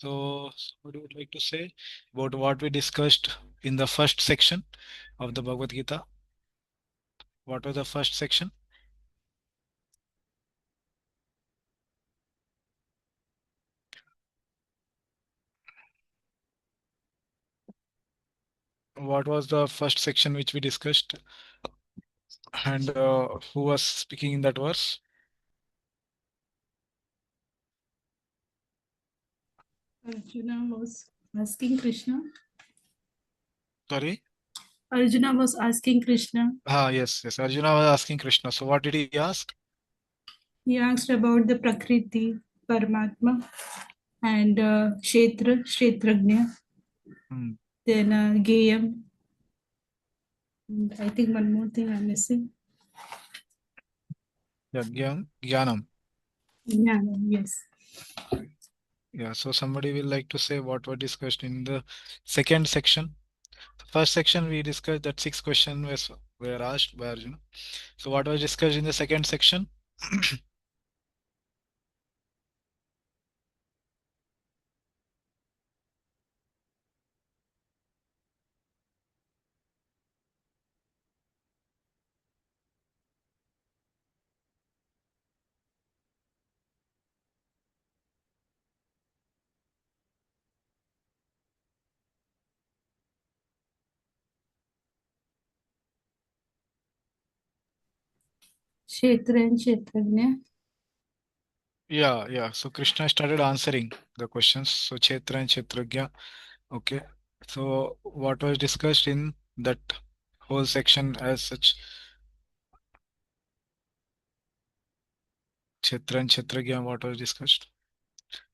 So, what would you like to say about what we discussed in the first section of the Bhagavad Gita? What was the first section? What was the first section which we discussed? And who was speaking in that verse? Arjuna was asking Krishna. Sorry? Arjuna was asking Krishna. Yes. Arjuna was asking Krishna. So, what did he ask? He asked about the Prakriti, Paramatma, and Kshetra, Kshetrajna, Hmm. then Geyam. And I think one more thing I'm missing. Yeah, Jnanam. Jnana, yes. Yeah, so somebody will like to say what was discussed in the second section. First section we discussed that 6 questions were asked by Arjuna. So what was discussed in the second section? Kshetra and Kshetrajna. Yeah. So Krishna started answering the questions. So Kshetra and Kshetragya. Okay. So what was discussed in that whole section as such? Kshetra and Kshetragya, what was discussed?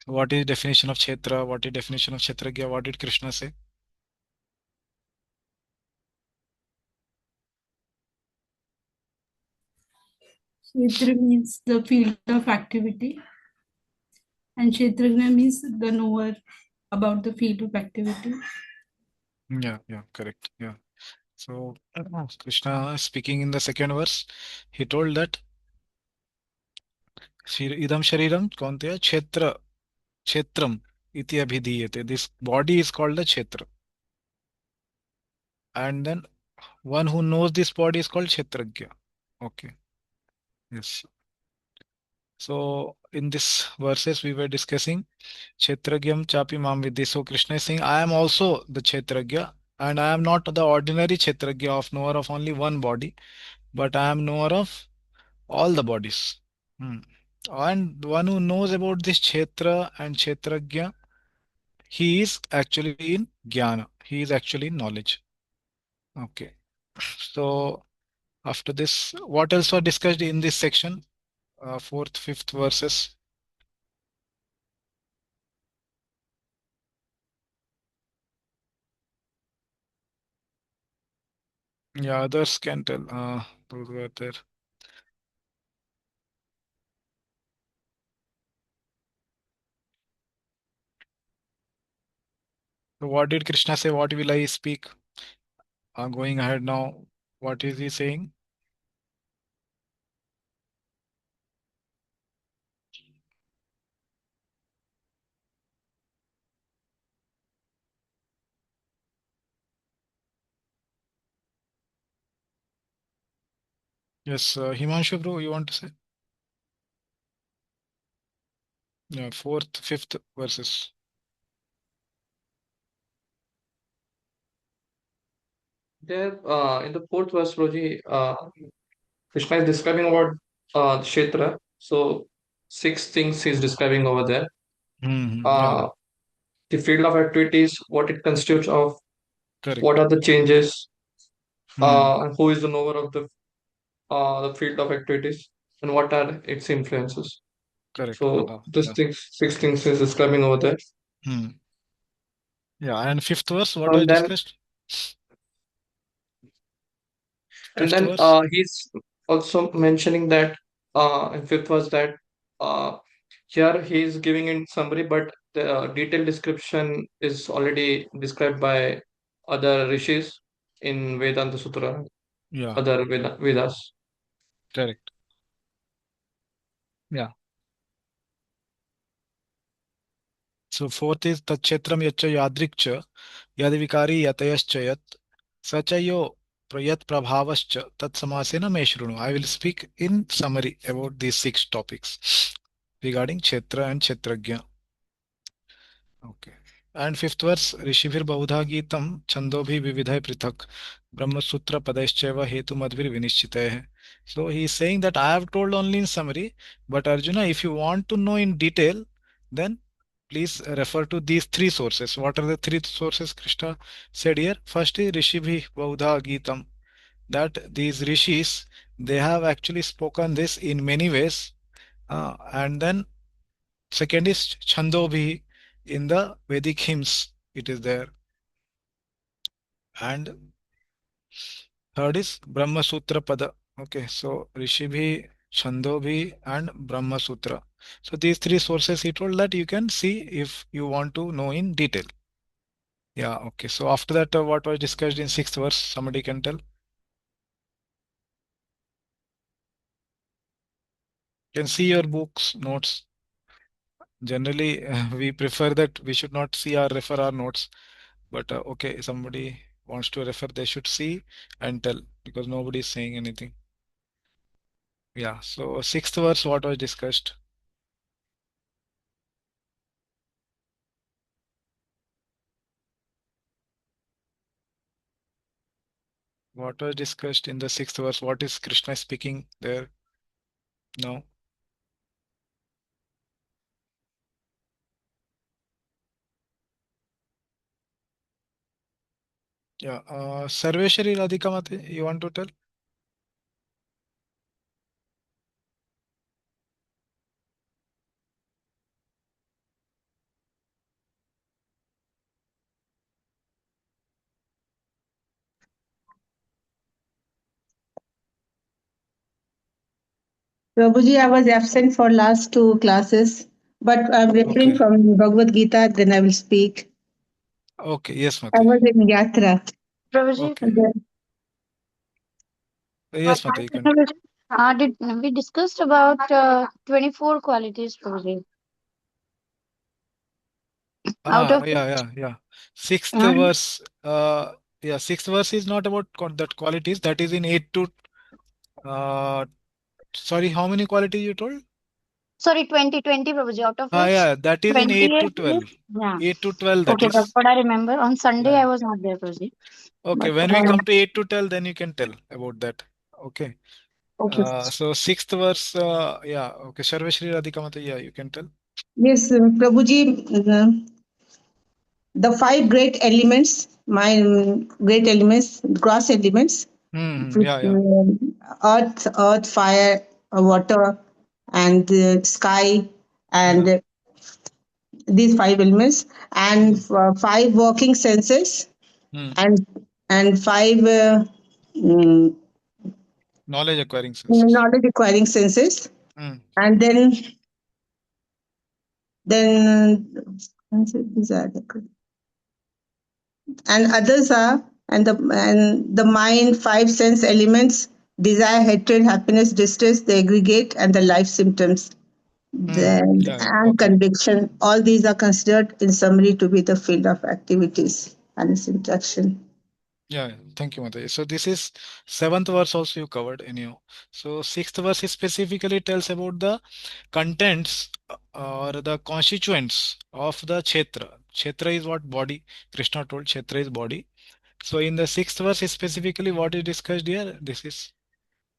What is definition of Kshetra? What is definition of Kshetragya? What did Krishna say? Kshetra means the field of activity, and Kshetrajna means the knower about the field of activity. Yeah, correct. Yeah. So Krishna speaking in the second verse, he told that idam shariram kaunteya kshetram iti abhidhiyate. This body is called the kshetra. And then one who knows this body is called kshetragya. Okay. Yes. So in this verses we were discussing kshetragyam chapi mam vidhi. So Krishna is saying, I am also the kshetragya and I am not the ordinary kshetragya of knower of only one body, but I am knower of all the bodies. Hmm. And one who knows about this Kshetra and Kshetragya, he is actually in Jnana. He is actually in knowledge. Okay. So after this, what else was discussed in this section? Fourth, fifth verses. Yeah, others can tell. Those were there. So what did Krishna say? What will I speak? Going ahead now, what is he saying? Yes, Himanshu bro, you want to say? Yeah, fourth, fifth verses. There, in the fourth verse, Roji, Krishna is describing about Kshetra. So, six things he's describing over there. Yeah, Uh, the field of activities, what it constitutes of, what correct. are the changes, Hmm, and who is the knower of the field of activities, and what are its influences. correct. So, this Yeah. things, six things is describing over there. Hmm. Yeah, and fifth verse, what was And then, discussed? and Fifth then verse. he's also mentioning that in fifth was that uh, here he is giving in summary, but the detailed description is already described by other rishis in Vedanta Sutra, Yeah, other Vedas. correct. Yeah. So fourth is Tachetram Yacha Yadrikcha Yadivikari Yatayascha Yat Sachayo Prayat Prabhavascha Tat Samasena Meshrunu. I will speak in summary about these 6 topics regarding Kshetra and Kshetragya. Okay. And fifth verse, Rishibhir Bahudha Gitam Chandobhi Vividhay Prithak Brahma Sutra Padaishcheva Hetu Madhvir Vinishchitah. So he is saying that I have told only in summary, but Arjuna, if you want to know in detail, then please refer to these 3 sources. What are the 3 sources Krishna said here? First is Rishibhi Bahudha Gitam. That these rishis, they have actually spoken this in many ways. And then second is Chandobhi in the Vedic hymns, it is there. And third is Brahma Sutra Pada. Okay, so Rishibhi, Chandobhi, and Brahma Sutra. So these 3 sources he told that you can see if you want to know in detail. Yeah, okay. So after that, what was discussed in 6th verse? Somebody can tell. You can see your books, notes. Generally, we prefer that we should not see or refer our notes. But okay, somebody wants to refer, they should see and tell because nobody is saying anything. Yeah, so 6th verse, what was discussed? What was discussed in the 6th verse? What is Krishna speaking there? No. Yeah, Sarveshwari Radhika Mate, you want to tell? Prabhuji, I was absent for last 2 classes, but I'm referring Okay. from Bhagavad Gita, then I will speak. Okay, yes, I Mate. was in Yatra. Prabhuji, Okay. Yes, Mate, you can. did we discussed about 24 qualities, Prabhuji? Out of Yeah. Sixth uh, verse, yeah, 6th verse is not about that qualities. That is in 8 to, sorry, how many qualities you told? sorry, 20, Prabhuji, out of which Yeah, that is in 8 to 28 12. is, yeah. 8 to 12, that Okay, that's is. what I remember. On Sunday, Yeah. I was not there, Prabhuji. Okay, But when we come to 8 to 12, then you can tell about that. Okay. okay. So 6th verse, yeah, okay. Sarveshri Radhika Mata, yeah, you can tell. Yes, Prabhuji, the 5 great elements, great elements, gross elements, Yeah. earth, fire, water, and sky, and Yeah. these 5 elements, and Hmm. 5 working senses, Hmm. and 5 mm, Knowledge acquiring senses. knowledge acquiring senses, Hmm. and then these are and others are and the mind 5 sense elements: desire, hatred, happiness, distress, the aggregate, and the life symptoms, Yeah. and Okay. conviction. All these are considered in summary to be the field of activities and its interaction. Yeah. Thank you, Mata. So this is 7th verse also you covered anyhow. So 6th verse specifically tells about the contents or the constituents of the Kshetra. Kshetra is what? Body. Krishna told Kshetra is body. So in the 6th verse specifically what is discussed here? This is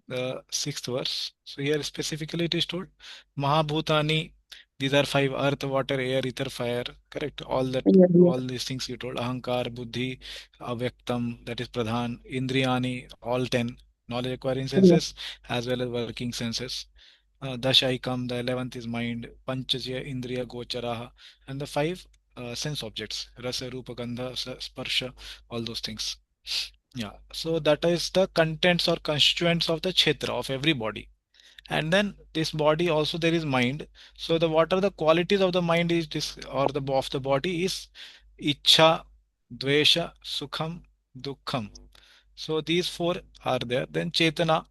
the 6th verse. So here specifically it is told Mahabhutani. These are 5: earth, water, air, ether, fire. Correct. All that, Yeah, yeah. all these things you told. Ahankar, Buddhi, Avyaktam, that is Pradhan, Indriyani, all 10 knowledge acquiring Yeah. senses as well as working senses. Dashaikam, the 11th is mind, Panchasya, Indriya, Gocharaha, and the 5 sense objects, Rasa, Rupa, Gandha, Sparsha, all those things. Yeah, so that is the contents or constituents of the kshetra of every body. And then this body also there is mind. So the what are the qualities of the mind is this or the of the body is ichha, dvesha, sukham, dukkham. So these 4 are there. Then chetana,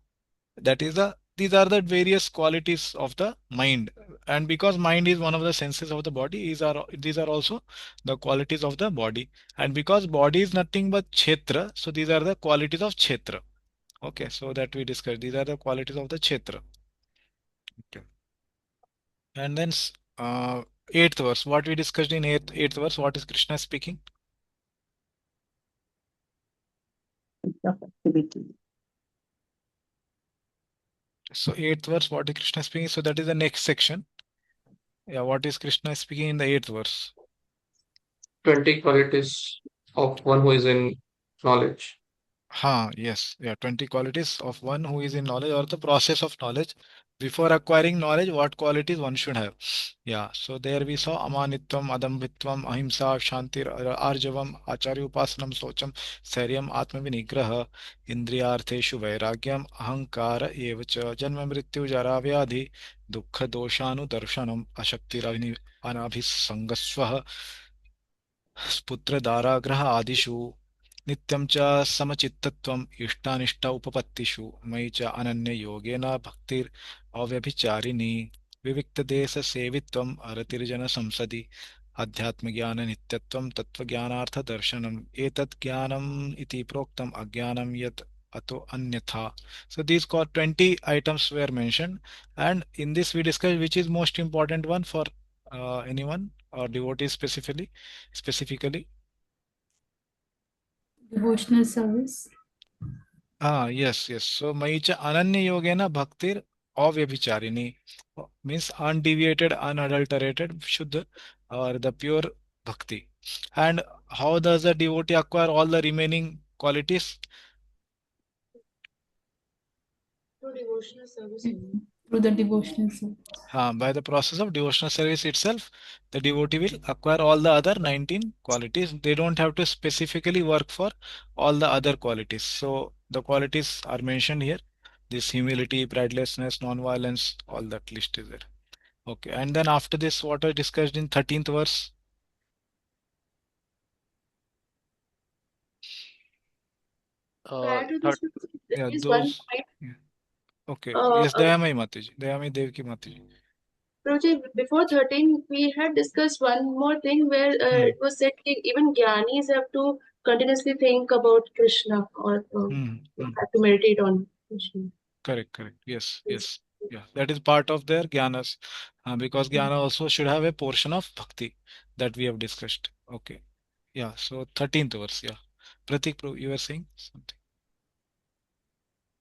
that is the these are the various qualities of the mind. And because mind is one of the senses of the body, these are also the qualities of the body. And because body is nothing but kshetra, so these are the qualities of kshetra. Okay, so that we discussed. These are the qualities of the kshetra. Okay. And then eighth verse. What we discussed in eighth verse. What is Krishna speaking? of activity. So eighth verse. What is Krishna speaking? So that is the next section. Yeah. What is Krishna speaking in the eighth verse? 20 qualities of one who is in knowledge. Yes. Yeah. 20 qualities of one who is in knowledge, or the process of knowledge. Before acquiring knowledge, what qualities one should have. Yeah. So there we saw amanitvam, adambhitvam, ahimsa, shantir, arjavam, acharya upasanam, socham, saryam, atmavinigraha, indriyartheshu vairagyam, ahankara evacha, janma mrityu jara vyadhi, dukkha doshanu darshanam, ashakti anabhisangasvaha, पुत्रदाराग्रह आदिषु नित्यं च समचित्तत्वम् इष्टानिष्ट उपपत्तिषु मयि च अनन्ययोगेन भक्तिर् अव्यभिचारिणी विविक्तदेशसेवित्वम् अरतिर्जनसंसदि अध्यात्मज्ञाननित्यत्वं तत्त्वज्ञानार्थदर्शनम् एतत् ज्ञानम् इति प्रोक्तम् अज्ञानं यत् अतो अन्यथा. So these 20 items were mentioned, and in this we discussed which is most important one for anyone or devotees specifically. Devotional service. Yes. So Maicha Ananya Yogena Bhaktir Avyabhicharini means undeviated, unadulterated, Shuddha, or the pure bhakti. And how does a devotee acquire all the remaining qualities? Through devotional service. Through the devotional service. By the process of devotional service itself, the devotee will acquire all the other 19 qualities. They don't have to specifically work for all the other qualities. So the qualities are mentioned here. This humility, pridelessness, non-violence, all that list is there. Okay, and then after this, what I discussed in 13th verse. Prior to this, there Yeah, is one those. point. Yeah. Okay, Uh, yes, uh, Dayamai Mataji, Dayamai Devki Mataji. Prabhuji, before 13, we had discussed one more thing where Hmm. it was said that even Gyanis have to continuously think about Krishna or Hmm. Hmm. have to meditate on Krishna. Correct. Yes. Yeah, that is part of their jnanas, because jnana also should have a portion of bhakti that we have discussed. Okay. Yeah. So 13th verse. Yeah. Pratik, you were saying something.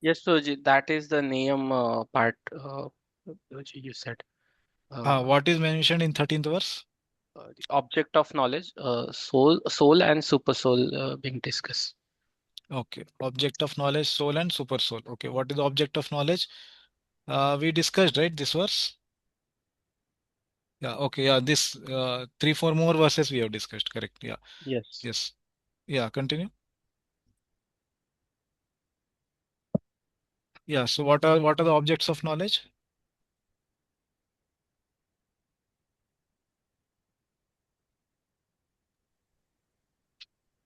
Yes, so that is the name part which you said. What is mentioned in 13th verse? The object of knowledge, soul and super soul being discussed. Okay. Object of knowledge, soul and super soul. Okay. What is the object of knowledge? We discussed, right? This verse. Yeah. Okay. Yeah. This 3, 4 more verses we have discussed. Correct. Yeah. Yes. Yes. Yeah. Continue. Yeah. So what are the objects of knowledge?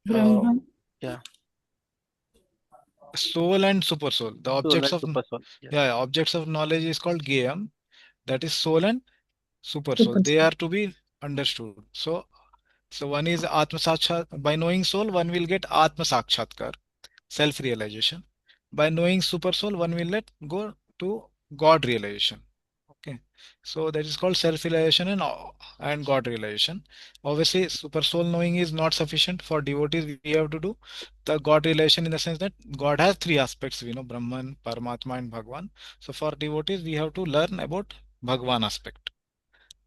Brahman. Yeah. Soul and super soul. The Soul objects and of super soul. Yes. yeah, objects of knowledge is called Gayam. That is soul and super soul. Super They soul. are to be understood. So one is Atma Sakshat. By knowing soul, one will get Atma Sakshatkar, self-realization. By knowing super soul, one will let go to God realization. Okay, so that is called self-realization and God realization. Obviously, super soul knowing is not sufficient for devotees. We have to do the God realization in the sense that God has three aspects. We know Brahman, Paramatma, and Bhagwan. So for devotees, we have to learn about Bhagwan aspect.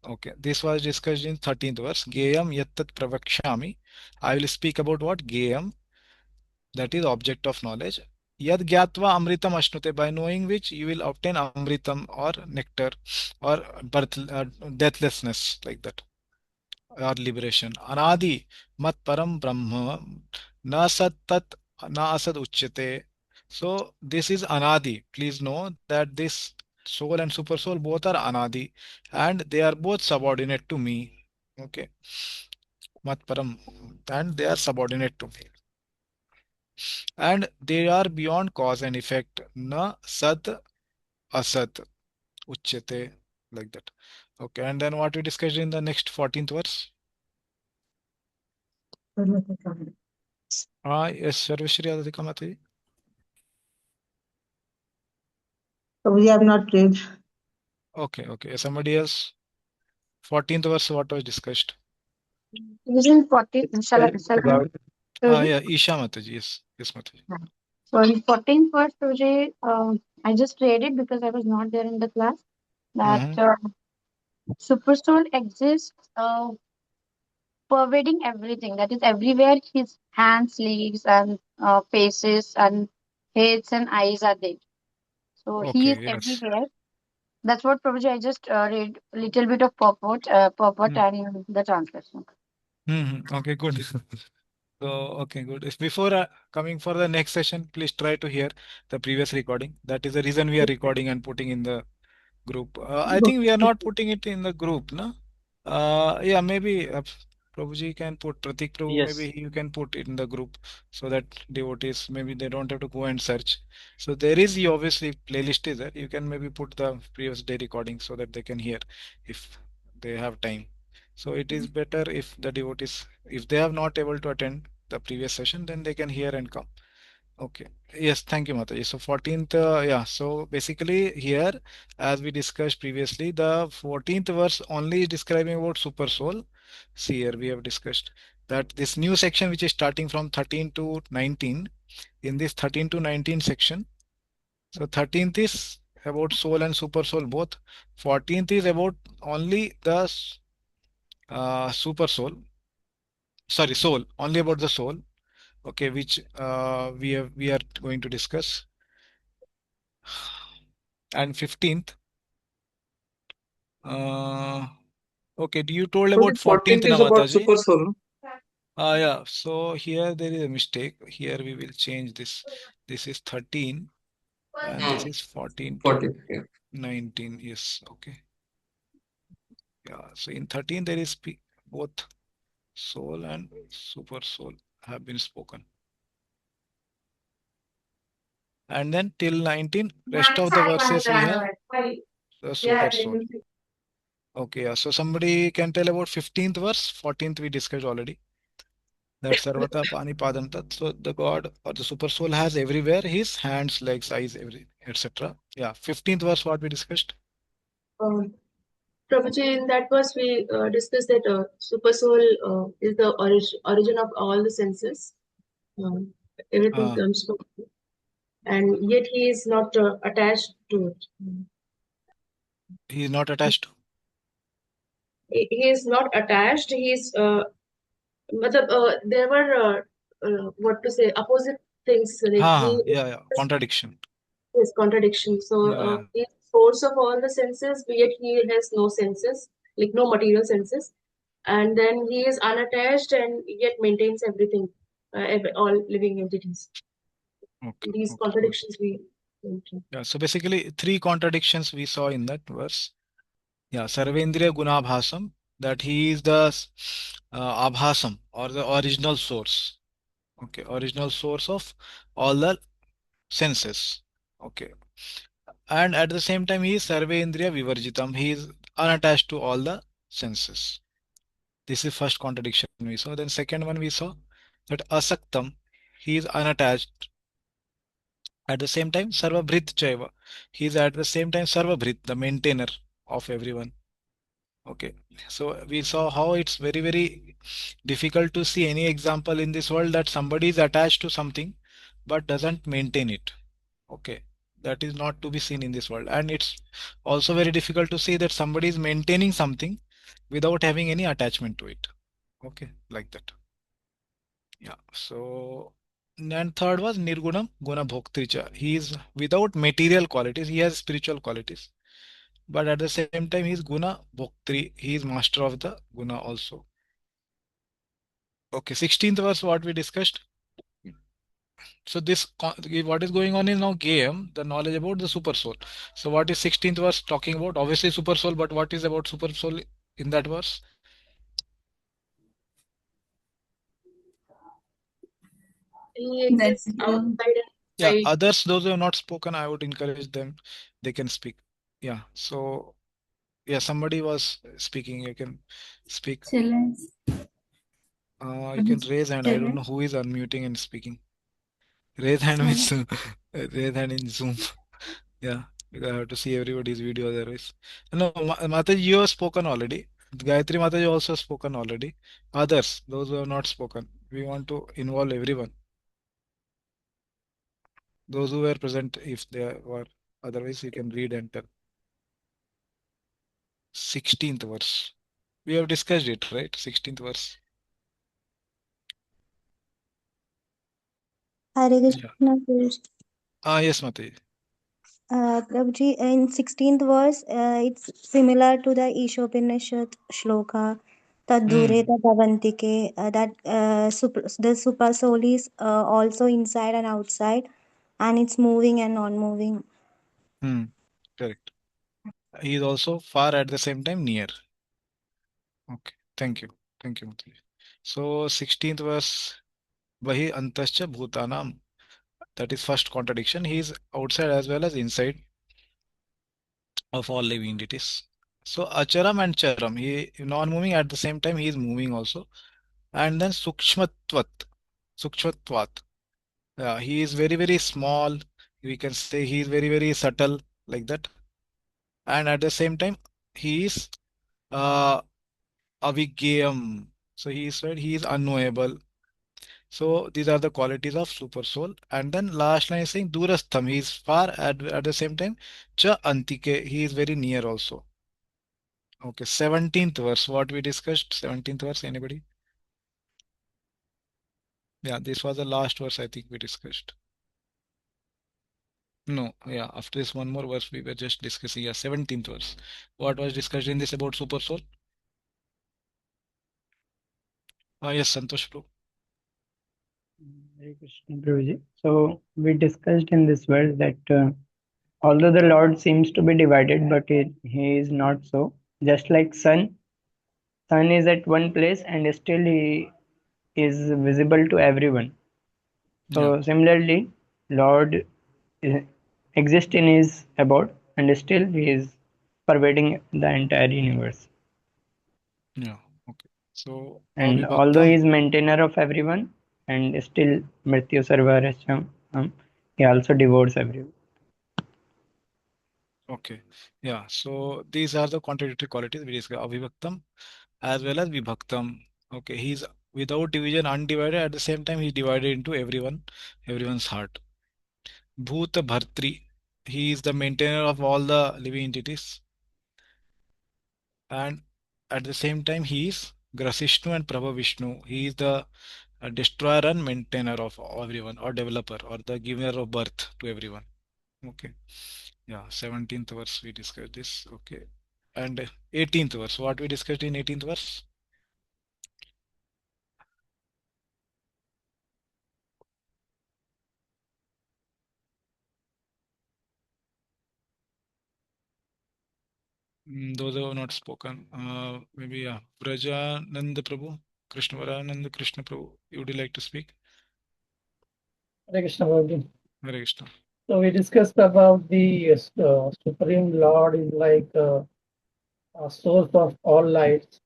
Okay, this was discussed in 13th verse. Geyam yattat pravakshami. I will speak about what Geyam, that is object of knowledge. Yad gyatva amritam ashnute, by knowing which you will obtain amritam or nectar or deathlessness, like that, or liberation. Anadi mat param brahma na sat tat na asad uchyate. So this is anadi. Please know that this soul and super soul both are anadi, and they are both subordinate to me. Okay, mat param, and they are subordinate to me, and they are beyond cause and effect. Na sat asat, uchyate, like that. Okay, and then what we discussed in the next 14th verse? Yes, Sarveshri Adhika Mataji. So we have not read. Okay, okay. Somebody else? 14th verse, what was discussed? Using 14, shall I read? Yeah, Isha Mataji. Yes, yes, Mataji. So in 14th verse, Suji, I just read it because I was not there in the class. That Supersoul exists, pervading everything. That is everywhere. His hands, legs, and faces, and heads and eyes are there. So he is Okay, yes. everywhere. That's what Prabhuji I just read a little bit of purport and the translation. Okay, good. So, okay, good. If before coming for the next session, please try to hear the previous recording. That is the reason we are recording and putting in the group. I think we are not putting it in the group, no? Yeah, maybe Prabhuji can put, Pratik Prabhu, Yes. maybe you can put it in the group so that devotees, maybe they don't have to go and search. So there is the obviously playlist is there. You can maybe put the previous day recording so that they can hear if they have time. So it is better if the devotees, if they have not able to attend the previous session, then they can hear and come. Okay. Yes, thank you, Mataji. So 14th, yeah. So basically here, as we discussed previously, the 14th verse only is describing about super soul. See here, we have discussed that this new section, which is starting from 13 to 19, in this 13 to 19 section. So 13th is about soul and super soul both. 14th is about only the super soul. Sorry, soul. Only about the soul. Okay, which we are going to discuss. And 15th, okay, you told about 14th 14th na is about Mataji? super soul. Yeah, so here there is a mistake. Here we will change this. This is 13 and this is 14 to 14th. Yeah. 19. Yes, okay. Yeah, so in 13 there is both soul and super soul have been spoken. And then till 19, rest of the verses we have the super soul. Okay, yeah. So somebody can tell about 15th verse. 14th we discussed already. That Sarvata Pani Padantat. So the God or the super soul has everywhere his hands, legs, eyes, every etc. Yeah. 15th verse what we discussed. Prabhuji, in that verse, we discussed that super soul is the origin of all the senses. Um, everything comes from, and yet he is not attached to it. He is not attached to. He is not attached. He is. There were what to say opposite things. Like he Yeah. Contradiction. is contradiction. So Yeah. he is source of all the senses, yet he has no senses, like no material senses. And then he is unattached and yet maintains everything, all living entities. Okay. These Okay. Good. contradictions we mentioned. Yeah. So basically three contradictions we saw in that verse. Yeah. Sarvendriya Gunabhasam, that he is the Abhasam or the original source. Okay. Original source of all the senses. Okay. And at the same time, he is Sarvendriya Vivarjitam. He is unattached to all the senses. This is first contradiction we saw. Then second one we saw that Asaktam, he is unattached. At the same time, Sarvabhrit Chaiva. He is at the same time Sarvabhrit, the maintainer of everyone. Okay. So we saw how it's very, very difficult to see any example in this world that somebody is attached to something but doesn't maintain it. Okay. That is not to be seen in this world. And it's also very difficult to see that somebody is maintaining something without having any attachment to it. Okay. Like that. Yeah. So, and third was Nirgunam Guna Bhoktricha. He is without material qualities. He has spiritual qualities. But at the same time, he is Guna Bhoktri. He is master of the Guna also. Okay. 16th verse, what we discussed. So this what is going on is now game the knowledge about the super soul. So what is 16th verse talking about? Obviously super soul, but what is about super soul in that verse? He That exists outside. Yeah, I others, those who have not spoken, I would encourage them. They can speak. Yeah. So yeah, somebody was speaking. You can speak. Challenge. You can raise hand. I don't know Challenge. who is unmuting and speaking. Raise hand means raise hand in Zoom. Yeah, because I have to see everybody's video otherwise. No, Mataji, you have spoken already. Gayatri Mataji also spoken already. Others, those who have not spoken, we want to involve everyone. Those who were present, if they were, otherwise you can read and tell. 16th verse. We have discussed it, right? 16th verse. Hare Yeah. Krishna, Guruji. Yes, Mataji. Prabhuji, in 16th verse, it's similar to the Ishopanishad shloka, Tadure Hmm. Tadavantike, that the super soul is also inside and outside, and it's moving and non-moving. Hmm. Correct. He is also far at the same time near. Okay. Thank you. Thank you, Mataji. So 16th verse. Vahi antascha bhutanam. That is first contradiction. He is outside as well as inside of all living entities. So acharam and charam. He non-moving at the same time. He is moving also. And then sukshmatvat. Sukshmatvat. He is very, very small. We can say he is very, very subtle, like that. And at the same time, he is uh, avigayam. So he is right, he is unknowable. So these are the qualities of super soul. And then last line is saying durastham. He is far at the same time. Cha antike. He is very near also. Okay, 17th verse. What we discussed. 17th verse. Anybody? Yeah, this was the last verse I think we discussed. No, yeah, after this one more verse we were just discussing. Yeah, 17th verse. What was discussed in this about super soul? Yes, Santosh Bro. Hare Krishna, Prabhuji. So we discussed in this verse that although the Lord seems to be divided, but he is not so. Just like sun is at one place and still he is visible to everyone. Yeah, So similarly, Lord is, exists in his abode and still he is pervading the entire universe. yeah, okay. So And although he avibhaktam. is maintainer of everyone and still Mrityu Sarvaracham, he also devotes everyone. Okay, yeah. So these are the contradictory qualities we discussed. Avibhaktam as well as vibhaktam. Okay, he's without division, undivided. At the same time, he's divided into everyone's heart. Bhuta Bhartri. He is the maintainer of all the living entities. And at the same time, he is Grasishnu and Prabha Vishnu. He is the destroyer and maintainer of everyone, or developer, or the giver of birth to everyone. Okay. Yeah, 17th verse we discussed this. Okay. And 18th verse. What we discussed in 18th verse? Those who have not spoken. Maybe yeah. Brajananda Prabhu, Krishna Varananda Krishna Prabhu. Would you like to speak? Hare Krishna, Prabhuji. Hare Krishna. So we discussed about the Supreme Lord is like a source of all lights,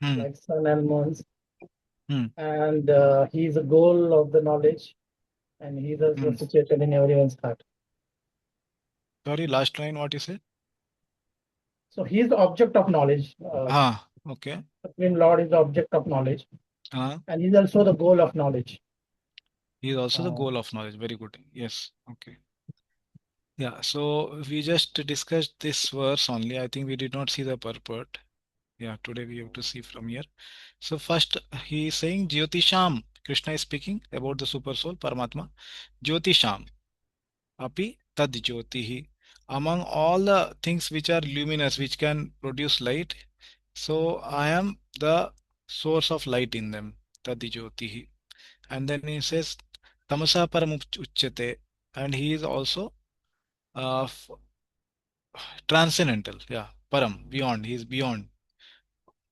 Hmm. like sun and moons, Hmm. and he is a goal of the knowledge, and he is also Hmm. situated in everyone's heart. Sorry, last line what you said? So he is the object of knowledge. Okay. Supreme Lord is the object of knowledge, Uh, and he is also the goal of knowledge. he is also the Uh, goal of knowledge. Very good. Yes. Okay. Yeah. So we just discussed this verse only. I think we did not see the purport. Yeah. Today we have to see from here. So first he is saying Jyotisham. Krishna is speaking about the super soul, Paramatma. Jyotisham. Api tad jyotihi. Among all the things which are luminous, which can produce light, so I am the source of light in them. Tad jyotihi. And then he says tamasa param uchyate, and he is also transcendental. Yeah, param, beyond. He is beyond.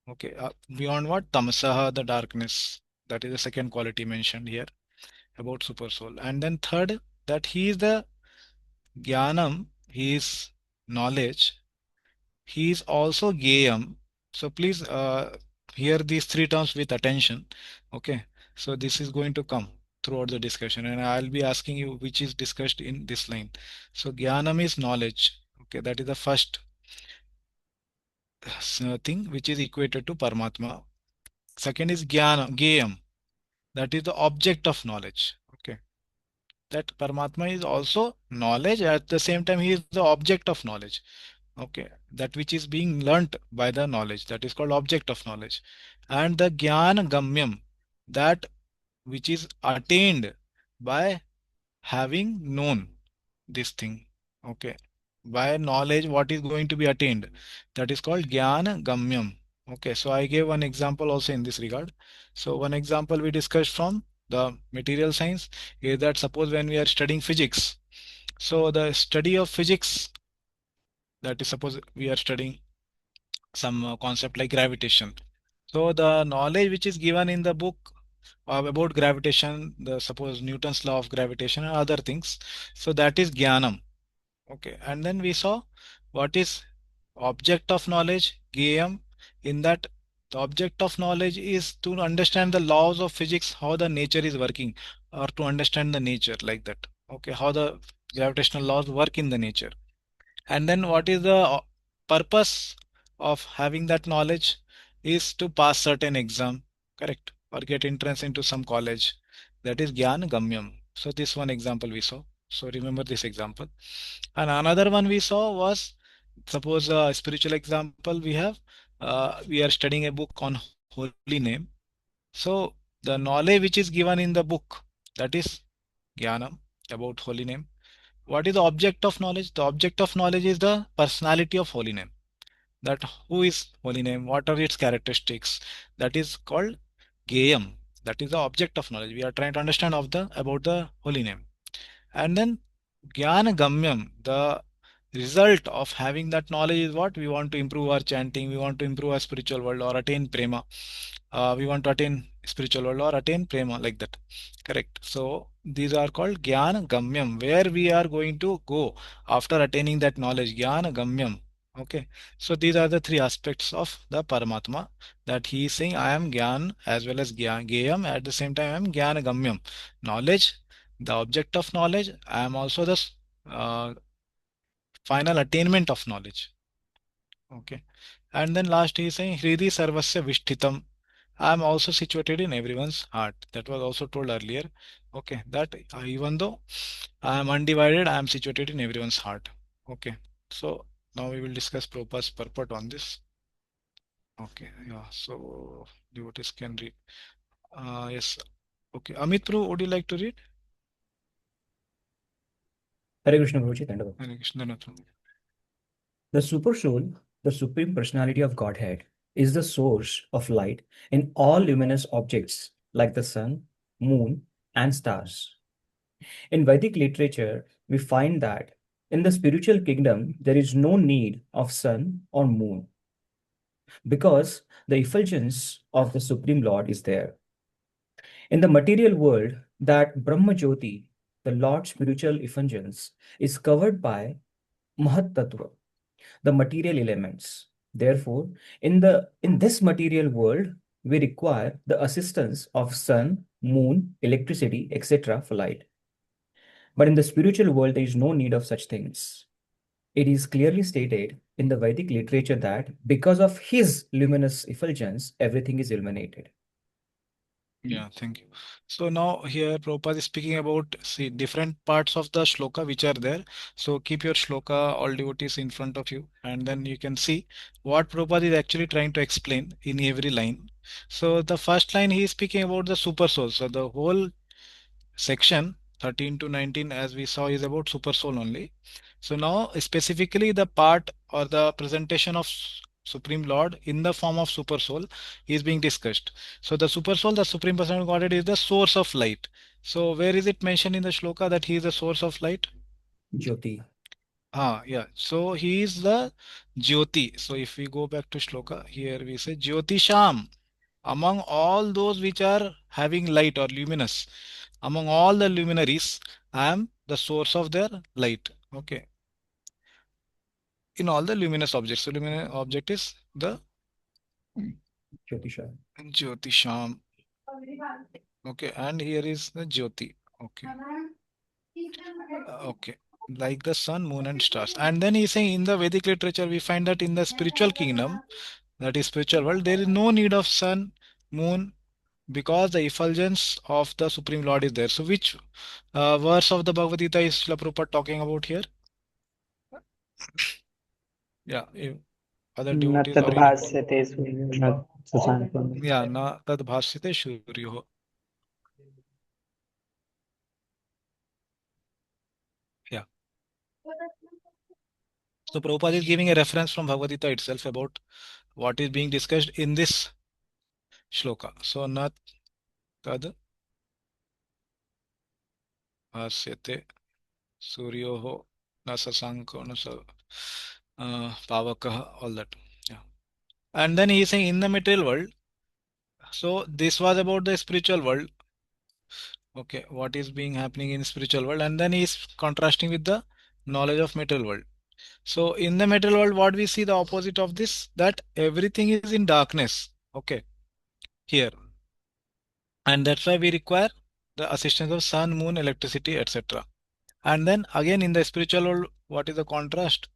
Okay, beyond what? Tamasaha, the darkness. That is the second quality mentioned here about super soul. And then third, that he is the Jnanam, he is knowledge. He is also Gayam. So please hear these three terms with attention. Okay. So this is going to come throughout the discussion, and I'll be asking you which is discussed in this line. So Jnanam is knowledge. Okay, that is the first thing which is equated to Paramatma. Second is Jnana, Gayam. That is the object of knowledge. Okay. That Paramatma is also knowledge. At the same time, he is the object of knowledge. Okay, that which is being learnt by the knowledge, that is called object of knowledge. And the Gyan Gamyam, that which is attained by having known this thing. Okay, by knowledge what is going to be attained, that is called Gyan Gamyam. Okay, so I gave one example also in this regard. So one example we discussed from the material science is that suppose when we are studying physics, so the study of physics, that is suppose we are studying some concept like gravitation. So the knowledge which is given in the book about gravitation, the suppose Newton's law of gravitation and other things. So that is Jnanam. Okay, and then we saw what is object of knowledge, Gayam. In that, the object of knowledge is to understand the laws of physics, how the nature is working, or to understand the nature like that. Okay, how the gravitational laws work in the nature. And then what is the purpose of having that knowledge is to pass certain exam, correct, or get entrance into some college. That is Gyan Gamyam. So this one example we saw. So remember this example. And another one we saw was, suppose a spiritual example we have. We are studying a book on holy name. So the knowledge which is given in the book, that is Jnanam, about holy name. What is the object of knowledge? The object of knowledge is the personality of holy name. That who is holy name, what are its characteristics, that is called Gayam. That is the object of knowledge. We are trying to understand of the about the holy name. And then Jnana Gamyam, the result of having that knowledge is what? We want to improve our chanting, we want to improve our spiritual world or attain prema. We want to attain spiritual world or attain prema, like that. Correct. So these are called Jnana Gamyam, where we are going to go after attaining that knowledge. Jnana Gamyam. Okay. So these are the three aspects of the Paramatma, that he is saying I am Gyan as well as Gayam. At the same time I am Jnana Gamyam. Knowledge, the object of knowledge. I am also the uh, final attainment of knowledge. Okay. And then last he is saying Hridi Sarvasya Vishtitam. I am also situated in everyone's heart. That was also told earlier. Okay. That even though I am undivided, I am situated in everyone's heart. Okay. So now we will discuss Prabhupada's purport on this. Okay. Yeah. So devotees can read. Yes. Okay. Amit Prabhu, would you like to read? Hare Krishna Prabhuji, Dandavat. Hare Krishna. The Super Soul, the Supreme Personality of Godhead, is the source of light in all luminous objects like the sun, moon, and stars. In Vedic literature, we find that in the spiritual kingdom, there is no need of sun or moon because the effulgence of the Supreme Lord is there. In the material world, that Brahma Jyoti, the Lord's spiritual effulgence, is covered by Mahat Tattva, the material elements. Therefore, in this material world, we require the assistance of sun, moon, electricity, etc. for light. But in the spiritual world, there is no need of such things. It is clearly stated in the Vedic literature that because of his luminous effulgence, everything is illuminated. Yeah, thank you. So now here Prabhupada is speaking about, see, different parts of the shloka which are there. So keep your shloka, all devotees, in front of you, and then you can see what Prabhupada is actually trying to explain in every line. So the first line he is speaking about the super soul. So the whole section 13 to 19, as we saw, is about super soul only. So now specifically the part or the presentation of Supreme Lord in the form of super soul is being discussed. So the super soul, the Supreme Personality of Godhead, is the source of light. So where is it mentioned in the shloka that he is the source of light? Jyoti. Yeah. So he is the Jyoti. So if we go back to shloka, here we say Jyoti Sham. Among all those which are having light or luminous, among all the luminaries, I am the source of their light. Okay. In all the luminous objects. So luminous object is the Jyotisha. Jyotisham. Okay, and here is the Jyoti. Okay. Okay. Like the sun, moon, and stars. And then he's saying in the Vedic literature, we find that in the spiritual kingdom, that is spiritual world, there is no need of sun, moon, because the effulgence of the Supreme Lord is there. So which verse of the Bhagavad Gita is Srila Prabhupada talking about here? Yeah, if other न devotees or any. तद्भास्यते सूर्यो न शशाङ्को Yeah, na tad bhasyate shuryo. Yeah. So Prabhupada is giving a reference from Bhagavad Gita itself about what is being discussed in this shloka. So na tad bhasyate suryoho na sasanko na pavakah, all that. Yeah. And then he is saying in the material world. So this was about the spiritual world. Okay, what is being happening in spiritual world, and then he is contrasting with the knowledge of material world. So in the material world, what we see the opposite of this, that everything is in darkness. Okay, here, and that's why we require the assistance of sun, moon, electricity, etc. And then again in the spiritual world, what is the contrast?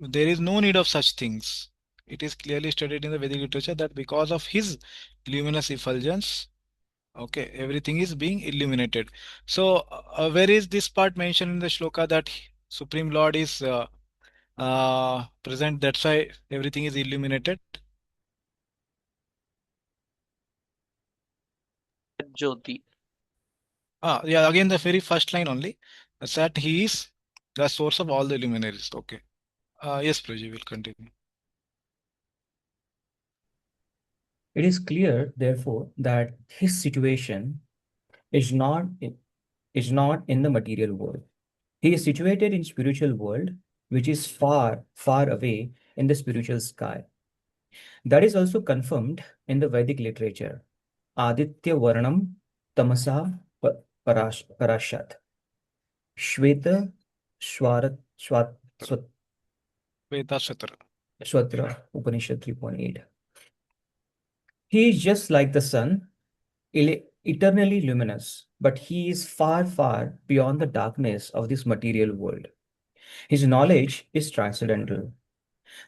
There is no need of such things. It is clearly stated in the Vedic literature that because of his luminous effulgence, okay, everything is being illuminated. So where is this part mentioned in the shloka that Supreme Lord is present? That's why everything is illuminated. Jyoti. Yeah, again the very first line only. That's that he is the source of all the luminaries. Okay. Yes, Praji will continue. It is clear, therefore, that his situation is not in the material world. He is situated in spiritual world, which is far, far away in the spiritual sky. That is also confirmed in the Vedic literature. Aditya Varnam Tamasa Parashat. Shweta Shwarat Swatra Upanishad 3.8. He is just like the sun, eternally luminous, but he is far, far beyond the darkness of this material world. His knowledge is transcendental.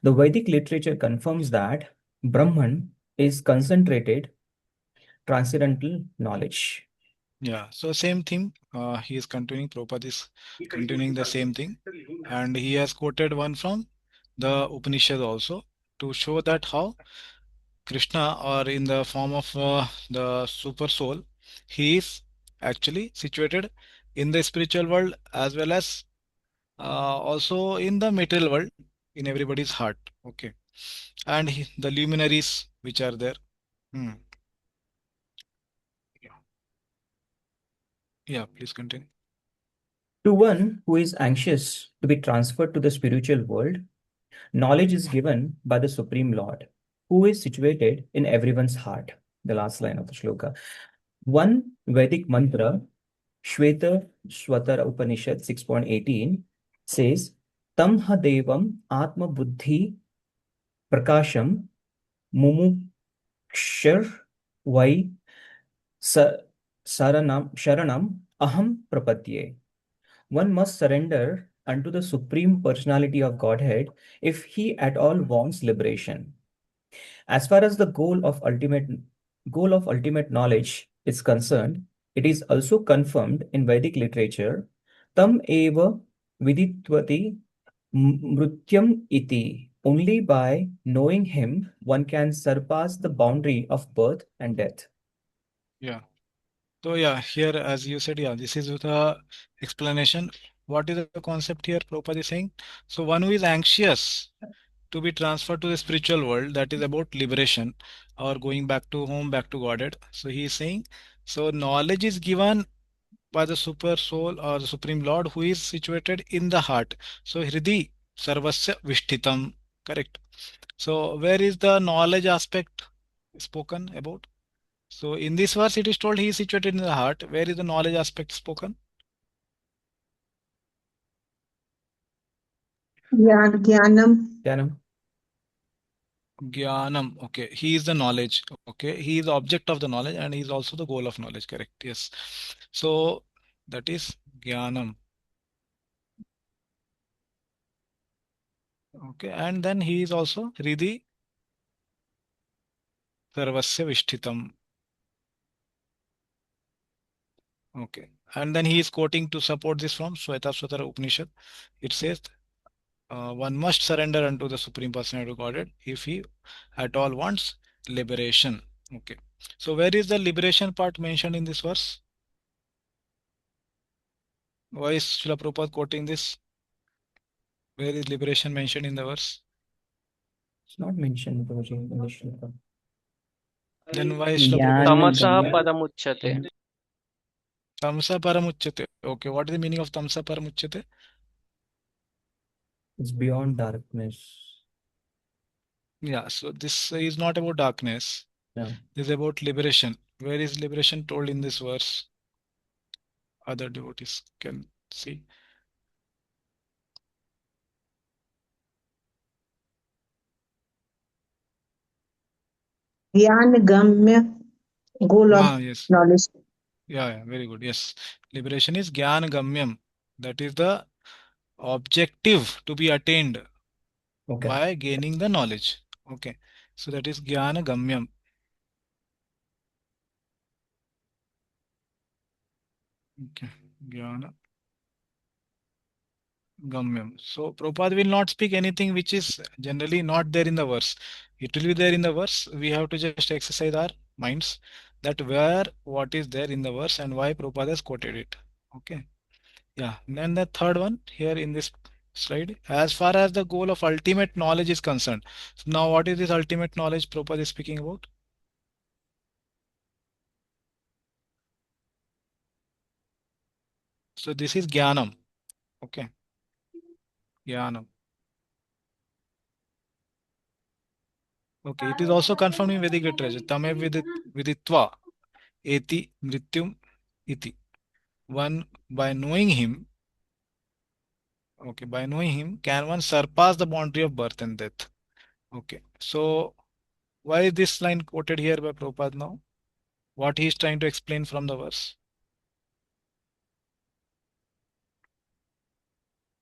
The Vedic literature confirms that Brahman is concentrated transcendental knowledge. Yeah, so same thing. He is continuing, Prabhupada is continuing the same thing. And he has quoted one from the Upanishad also to show that how Krishna, or in the form of the super soul, he is actually situated in the spiritual world as well as also in the material world, in everybody's heart. Okay. And the luminaries which are there. Hmm. Yeah, please continue. To one who is anxious to be transferred to the spiritual world, knowledge is given by the Supreme Lord, who is situated in everyone's heart. The last line of the shloka. One Vedic mantra, Shweta Swatara Upanishad 6.18, says, Tam ha devam atma buddhi prakasham mumukshar vai sharanam aham prapadye. One must surrender unto the Supreme Personality of Godhead if he at all wants liberation. As far as the goal of ultimate knowledge is concerned, it is also confirmed in Vedic literature. Tam eva viditvati mrutyam iti. Only by knowing him one can surpass the boundary of birth and death. Yeah. So yeah, here as you said, yeah, this is the explanation. What is the concept here? Prabhupada is saying. So one who is anxious to be transferred to the spiritual world, that is about liberation or going back to home, back to Godhead. So he is saying, so knowledge is given by the super soul or the Supreme Lord who is situated in the heart. So Hridi Sarvasya Vishtitam. Correct. So where is the knowledge aspect spoken about? So in this verse, it is told he is situated in the heart. Where is the knowledge aspect spoken? Jnanam. Jnanam. Jnanam. Okay. He is the knowledge. Okay. He is the object of the knowledge and he is also the goal of knowledge. Correct. Yes. So that is Jnanam. Okay. And then he is also Hridhi Sarvasya Vishtitam. Okay. And then he is quoting to support this from Shvetasvatara Upanishad. It says, one must surrender unto the Supreme Personality of Godhead if he at all wants liberation. Okay. So where is the liberation part mentioned in this verse? Why is Srila Prabhupada quoting this? Where is liberation mentioned in the verse? It's not mentioned, Prabhuji, in the shloka. Then why is Srila Jnana Prabhupada Tamasa Gamya. Paramuchyate. Tamsa Paramuchyate? Okay, what is the meaning of Tamsa Paramuchyate? It's beyond darkness. Yeah, so this is not about darkness. No. This is about liberation. Where is liberation told in this verse? Other devotees can see. Jnanagamya, goal of Yes. knowledge. Yeah, very good. Yes. Liberation is Gyan Gamyam. That is the objective to be attained Okay. by gaining the knowledge. Okay. So that is Jnana Gamyam. Okay. Jnana Gamyam. So Prabhupada will not speak anything which is generally not there in the verse. It will be there in the verse. We have to just exercise our minds that where what is there in the verse and why Prabhupada has quoted it. Okay. Yeah. And then the third one here in this slide, as far as the goal of ultimate knowledge is concerned. So now what is this ultimate knowledge Prabhupada is speaking about? So this is Jnanam. Okay. Jnanam. Okay. It is also confirmed in Vedic literature. Tame viditva eti mrityum iti. One by knowing him, okay, by knowing him, can one surpass the boundary of birth and death. Okay. So why is this line quoted here by Prabhupada now? What he is trying to explain from the verse?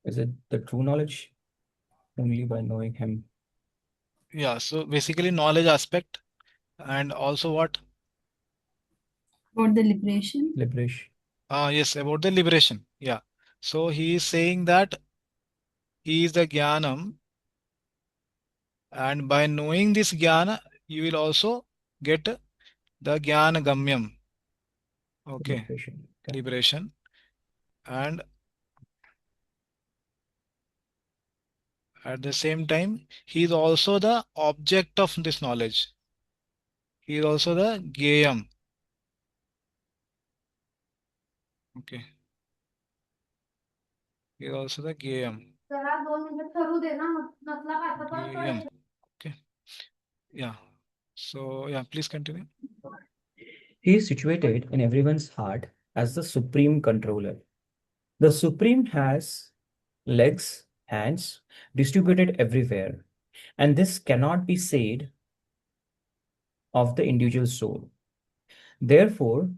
Is it the true knowledge? Only by knowing him. Yeah, so basically knowledge aspect and also what? About the liberation. Liberation. Yes, about the liberation. Yeah. So he is saying that he is the Jnanam and by knowing this Jnana, you will also get the Jnana Gamyam. Okay. Liberation. Okay. Liberation. And at the same time, he is also the object of this knowledge. He is also the Gayam. Okay. He is also the Gayam. Gayam. Okay. Yeah. So yeah, please continue. He is situated in everyone's heart as the supreme controller. The supreme has legs, hands distributed everywhere, and this cannot be said of the individual soul. Therefore,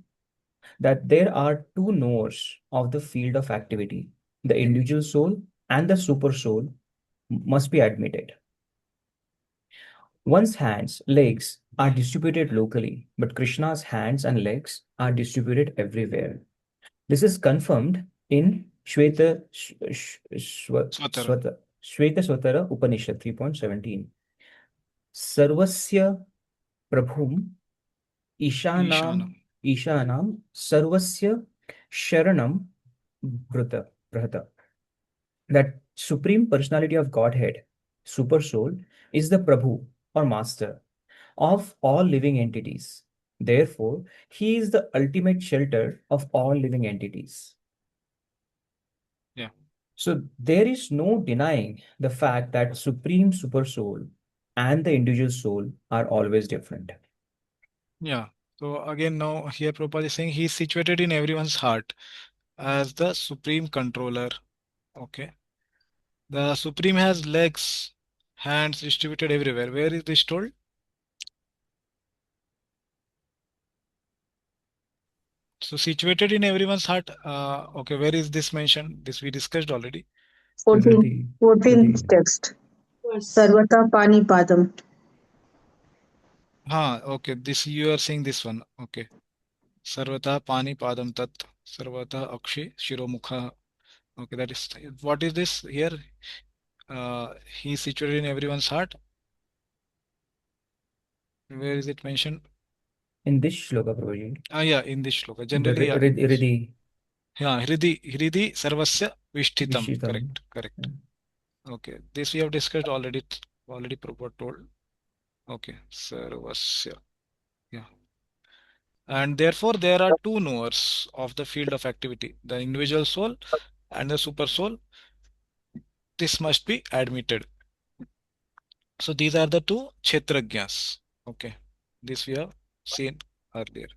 that there are two knowers of the field of activity, the individual soul and the super soul, must be admitted. One's hands, legs are distributed locally, but Krishna's hands and legs are distributed everywhere. This is confirmed in Swatara. Shweta Upanishad 3.17. Sarvasya Prabhum Ishanam Sarvasya Sharanam Brahata. That Supreme Personality of Godhead, Super Soul, is the Prabhu or Master of all living entities. Therefore, he is the ultimate shelter of all living entities. Yeah. So there is no denying the fact that Supreme Super Soul and the individual soul are always different. Yeah. So again, now here Prabhupada is saying he is situated in everyone's heart as the supreme controller. Okay. The Supreme has legs, hands distributed everywhere. Where is this told? So situated in everyone's heart. Okay, where is this mentioned? This we discussed already. 14th text. Verse. Sarvata Pani Padam. Okay. This you are saying this one. Okay. Sarvata Pani Padam Tat. Sarvata Akshi Shiromukha. Okay, that is what is this here? He is situated in everyone's heart. Where is it mentioned? In this shloka, Prabhuji. Yeah, in this shloka. Generally, yeah. Hridi. Yeah, Hridi Sarvasya Vishtitam. Vishtitam. Correct. Yeah. Okay, this we have discussed already. Already Prabhupada told. Okay, Sarvasya. Yeah. And therefore, there are two knowers of the field of activity, the individual soul and the super soul. This must be admitted. So these are the two Kshetrajñas. Okay, this we have seen earlier.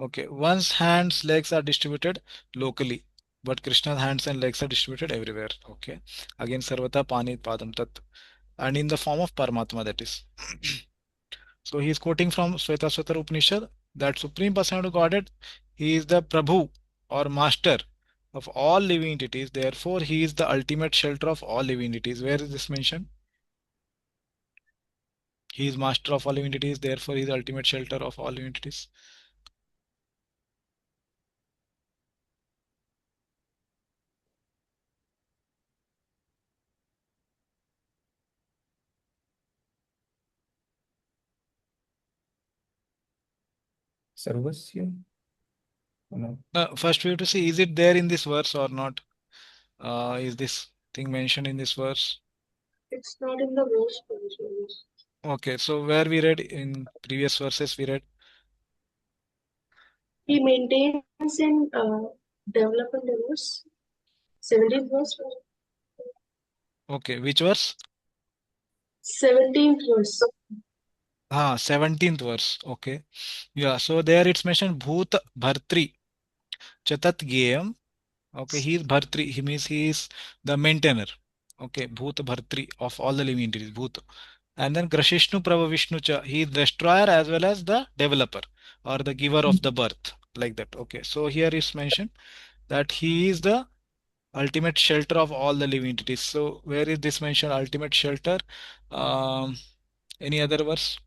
Okay, one's hands, legs are distributed locally, but Krishna's hands and legs are distributed everywhere. Okay, again, Sarvata Pani Padam Tat, and in the form of Paramatma, that is. So he is quoting from Svetasvatara Upanishad that Supreme Personality of Godhead, he is the Prabhu or Master of all living entities. Therefore, he is the ultimate shelter of all living entities. Where is this mentioned? He is Master of all living entities. Therefore, he is the ultimate shelter of all living entities. Sarvasya? No. First, we have to see is it there in this verse or not? Is this thing mentioned in this verse? It's not in the verse. Prabhuji. Okay, so where we read in previous verses, we read He maintains in development verse, 17th verse. okay, which verse? 17th verse. 17th verse. Okay, yeah. So there it's mentioned Bhut Bhartri Chatat Geyam. Okay, he is Bhartri. He means he is the maintainer. Okay, Bhut Bhartri of all the living entities. Bhut. And then Grashishnu Prabha Vishnu Cha. He is destroyer as well as the developer or the giver of the birth. Like that. Okay, so here is mentioned that he is the ultimate shelter of all the living entities. So where is this mentioned? Ultimate shelter. Um, any other verse?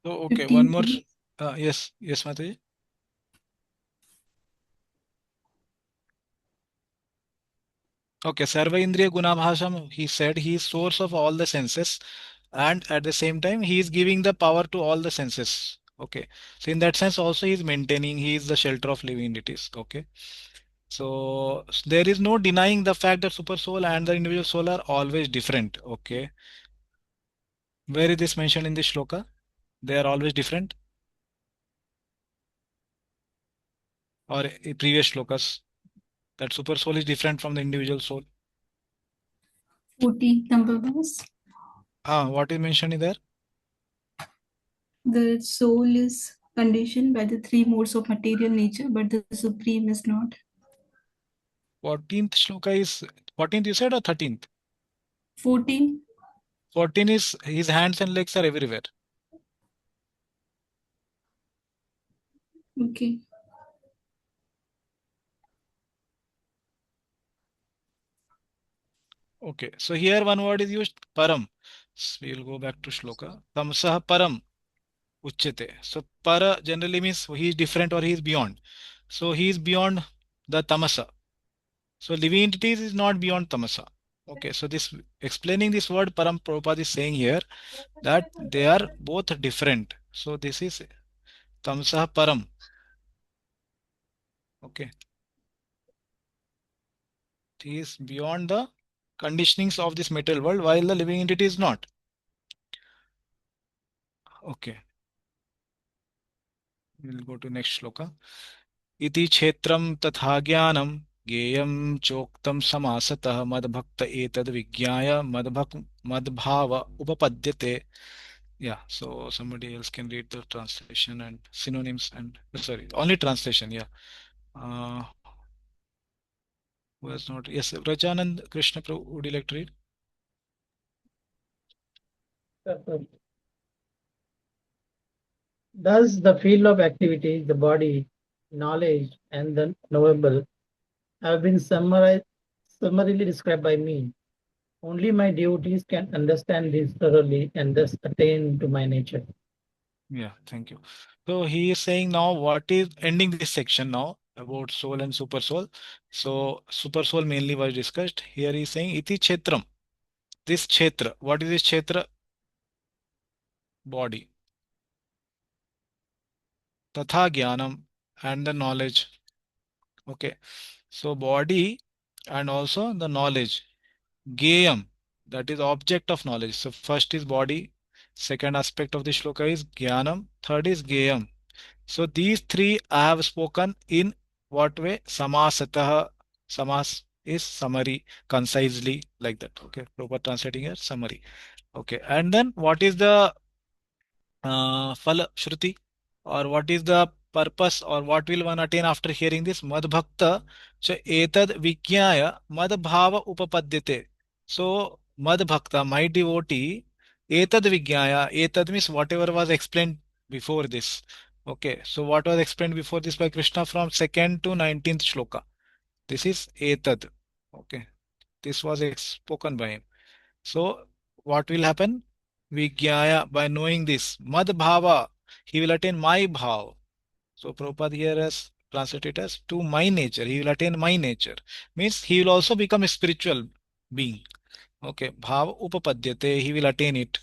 So okay, one 15th more. verse. Yes, Mataji. Okay, Sarva Indriya Gunabhasam, he said he is source of all the senses, and at the same time he is giving the power to all the senses. Okay, so in that sense also he is maintaining, he is the shelter of living entities. Okay, so there is no denying the fact that super soul and the individual soul are always different. Okay, where is this mentioned in this shloka? They are always different, or previous shlokas that super soul is different from the individual soul. 14th number verse. What is mentioned in there? The soul is conditioned by the three modes of material nature, but the supreme is not. 14th shloka is 14th you said or 13th? 14. 14 is his hands and legs are everywhere. Okay. Okay, so here one word is used param. So we will go back to shloka. Tamsah param uchyate. So para generally means he is different or he is beyond. So he is beyond the tamasa. So living entities is not beyond tamasa. Okay, so this explaining this word param, Prabhupada is saying here that they are both different. So this is tamsah param. Okay, he is beyond the conditionings of this material world while the living entity is not. Okay, we'll go to next shloka. Iti kshetram tatha jnanam ज्ञेयं चोक्तं समासतः मद्भक्त एतद् विज्ञाय मद्भाव उपपद्यते. Yeah, so somebody else can read the translation and synonyms and sorry, only translation. Yeah. Uh, who has not? Yes, Rajanand Krishna Prabhu, would you like to read? Thus, the field of activity, the body, knowledge, and the knowable have been summarily described by me. Only my devotees can understand this thoroughly and thus attain to my nature. Yeah, thank you. So he is saying now what is ending this section now about soul and super soul. So super soul mainly was discussed. Here he is saying iti kshetram. This kshetra. What is this kshetra? Body. Tatha jnanam, and the knowledge. Okay. So body and also the knowledge. Gayam, that is object of knowledge. So first is body. Second aspect of the shloka is jnanam. Third is gayam. So these three I have spoken in what way? Samasatah. Samas is summary, concisely, like that. Okay, proper translating here, summary. Okay, and then what is the phala shruti, or what is the purpose, or what will one attain after hearing this? Mad bhakta so etad vijnaya mad bhava upapadyate. So mad bhakta, my devotee, etad vijnaya, etad means whatever was explained before this. Okay, so what was explained before this by Krishna from 2nd to 19th shloka? This is etad. Okay, this was spoken by him. So what will happen? Vijnaya, by knowing this, mad bhava, he will attain my bhav. So Prabhupada here has translated as to my nature. He will attain my nature. Means he will also become a spiritual being. Okay, bhav upapadyate, he will attain it.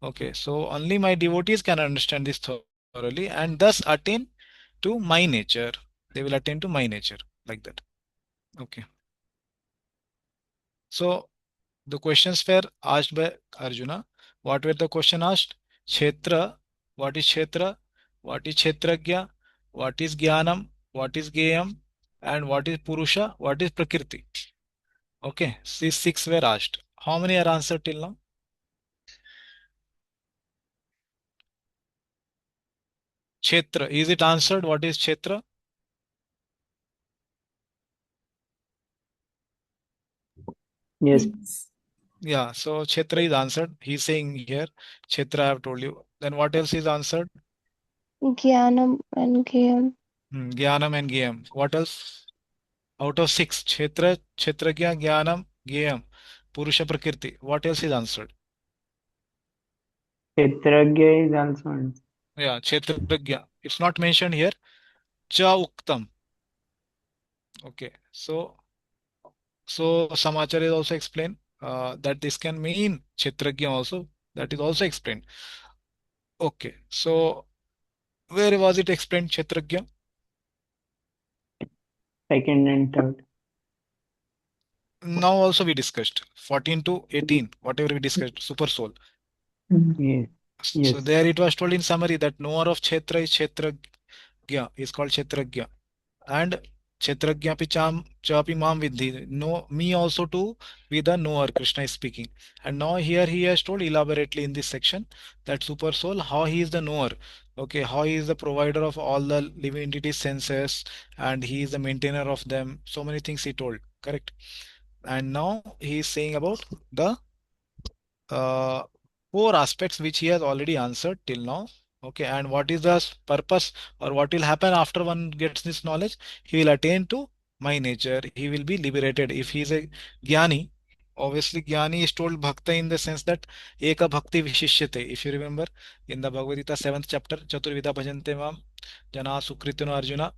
Okay, so only my devotees can understand this thoroughly and thus attain to my nature. They will attain to my nature, like that. Okay. So the questions were asked by Arjuna. What were the question asked? Kshetra, what is Kshetra? What is Kshetragya? What is Jnanam? What is Geyam? And what is Purusha? What is Prakriti? Okay, these six were asked. How many are answered till now? Kshetra, is it answered? What is Kshetra? Yes. Yes. Yeah, so Kshetra is answered. He's saying here, Kshetra I have told you. Then what else is answered? Jnanam and Gayam. Jnanam and Geyam. What else? Out of six, Kshetra, Kshetragya, Jnanam, Geyam, Purusha, Prakriti. What else is answered? Kshetragya is also answered. Yeah, Kshetragya. It's not mentioned here. Cha Uktam. Okay, so Samachar is also explained that this can mean Kshetragya also. That is also explained. Okay, so where was it explained, Kshetragya? Second and third. Now also we discussed 14 to 18, whatever we discussed, super soul. Yes. So Yes. there it was told in summary that knower of Kshetra is Kshetragya, is called Kshetragya. And Kshetragyapi chapi mam vidhi. Know me also to be the knower, Krishna is speaking. And now here he has told elaborately in this section that super soul, how he is the knower. Okay, how he is the provider of all the living entities senses, and he is the maintainer of them. So many things he told, correct? And now he is saying about the uh, four aspects which he has already answered till now. Okay, and what is the purpose, or what will happen after one gets this knowledge? He will attain to my nature. He will be liberated. If he is a jnani, obviously jnani is told bhakta in the sense that eka bhakti vishishyate. If you remember in the Bhagavad Gita 7th chapter, Chaturvida bhajante mam jana sukritino Arjuna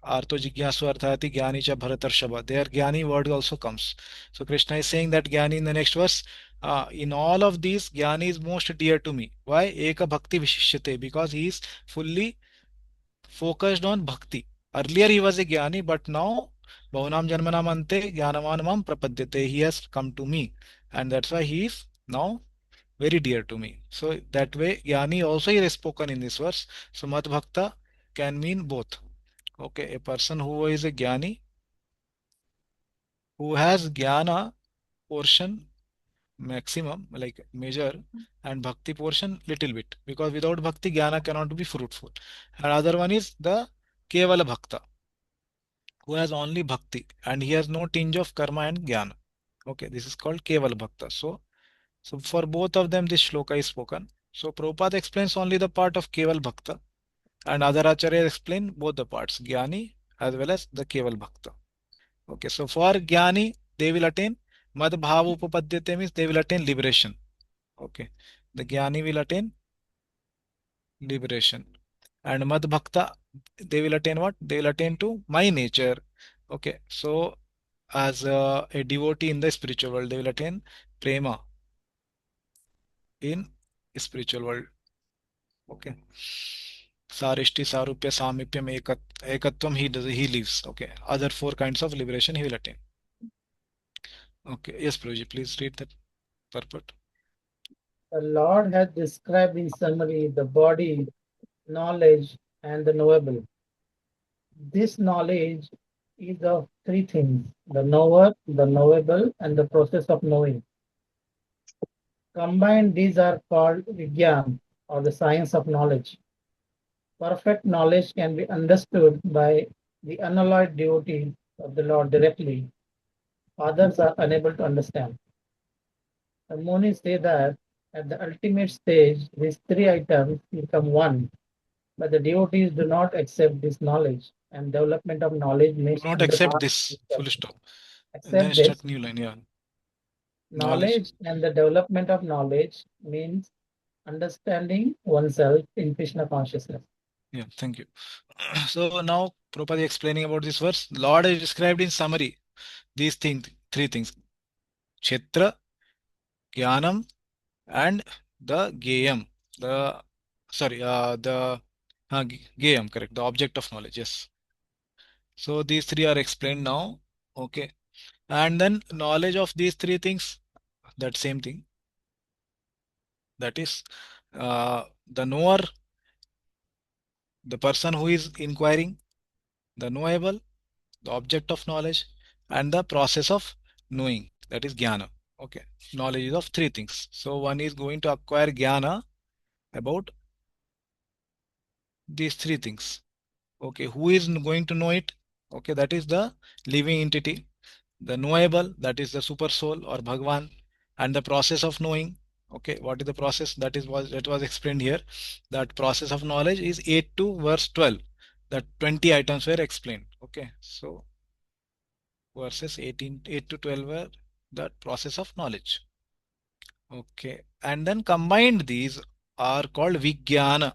arto jigyasu arthati jnani cha bharatarshava. There jnani word also comes. So Krishna is saying that jnani in the next verse, in all of these, Jnani is most dear to me. Why? Eka Bhakti Vishishyate, because he is fully focused on Bhakti. Earlier he was a Jnani, but now Bhavanam Janmanam Ante Jnanamanamam Prapadyate. He has come to me, and that's why he is now very dear to me. So that way, Jnani also is spoken in this verse. So Mad Bhakta can mean both. Okay, a person who is a Jnani, who has Jnana portion maximum, like major, and Bhakti portion little bit. Because without Bhakti, Jnana cannot be fruitful. And other one is the Kevala Bhakta, who has only Bhakti and he has no tinge of karma and Jnana. Okay, this is called Kevala Bhakta. So for both of them, this shloka is spoken. So Prabhupada explains only the part of Keval Bhakta, and other acharyas explain both the parts, Jnani as well as the Keval Bhakta. Okay, so for Jnani, they will attain Mad Bhava Upapadyate, means they will attain liberation. Okay, the Jnani will attain liberation, and Mad Bhakta, they will attain what? They will attain to my nature. Okay, so as a devotee in the spiritual world, they will attain prema in spiritual world. Okay. Sarishti, Sarupya, Samipyam, Ekatvam, he lives. Okay. Other four kinds of liberation he will attain. Okay. Yes, Prabhuji, please read that purport. The Lord has described in summary the body, knowledge, and the knowable. This knowledge is of three things: the knower, the knowable, and the process of knowing. Combined, these are called Vigyan, or the science of knowledge. Perfect knowledge can be understood by the unalloyed devotee of the Lord directly. Others are unable to understand. The Munis say that at the ultimate stage, these three items become one, but the devotees do not accept this knowledge, and development of knowledge Do makes not accept understanding. this. Full stop. And then Accept start this. new line. Yeah. Knowledge and the development of knowledge means understanding oneself in Krishna consciousness. Yeah, thank you. So now Prabhupada is explaining about this verse. Lord is described in summary these things, three things: Kshetra, Jnanam, and the Geyam. The Geyam, correct. The object of knowledge. Yes. So these three are explained now. Okay. And then knowledge of these three things, that same thing. That is the knower, the person who is inquiring, the knowable, the object of knowledge, and the process of knowing. That is jnana. Okay. Knowledge is of three things. So one is going to acquire jnana about these three things. Okay. Who is going to know it? Okay. That is the living entity. The knowable, that is the super soul or Bhagavan, and the process of knowing. Okay, what is the process? That was explained here. That process of knowledge is 8 to verse 12. That 20 items were explained. Okay, so verses 8 to 12 were the process of knowledge. Okay, and then combined these are called Vijnana,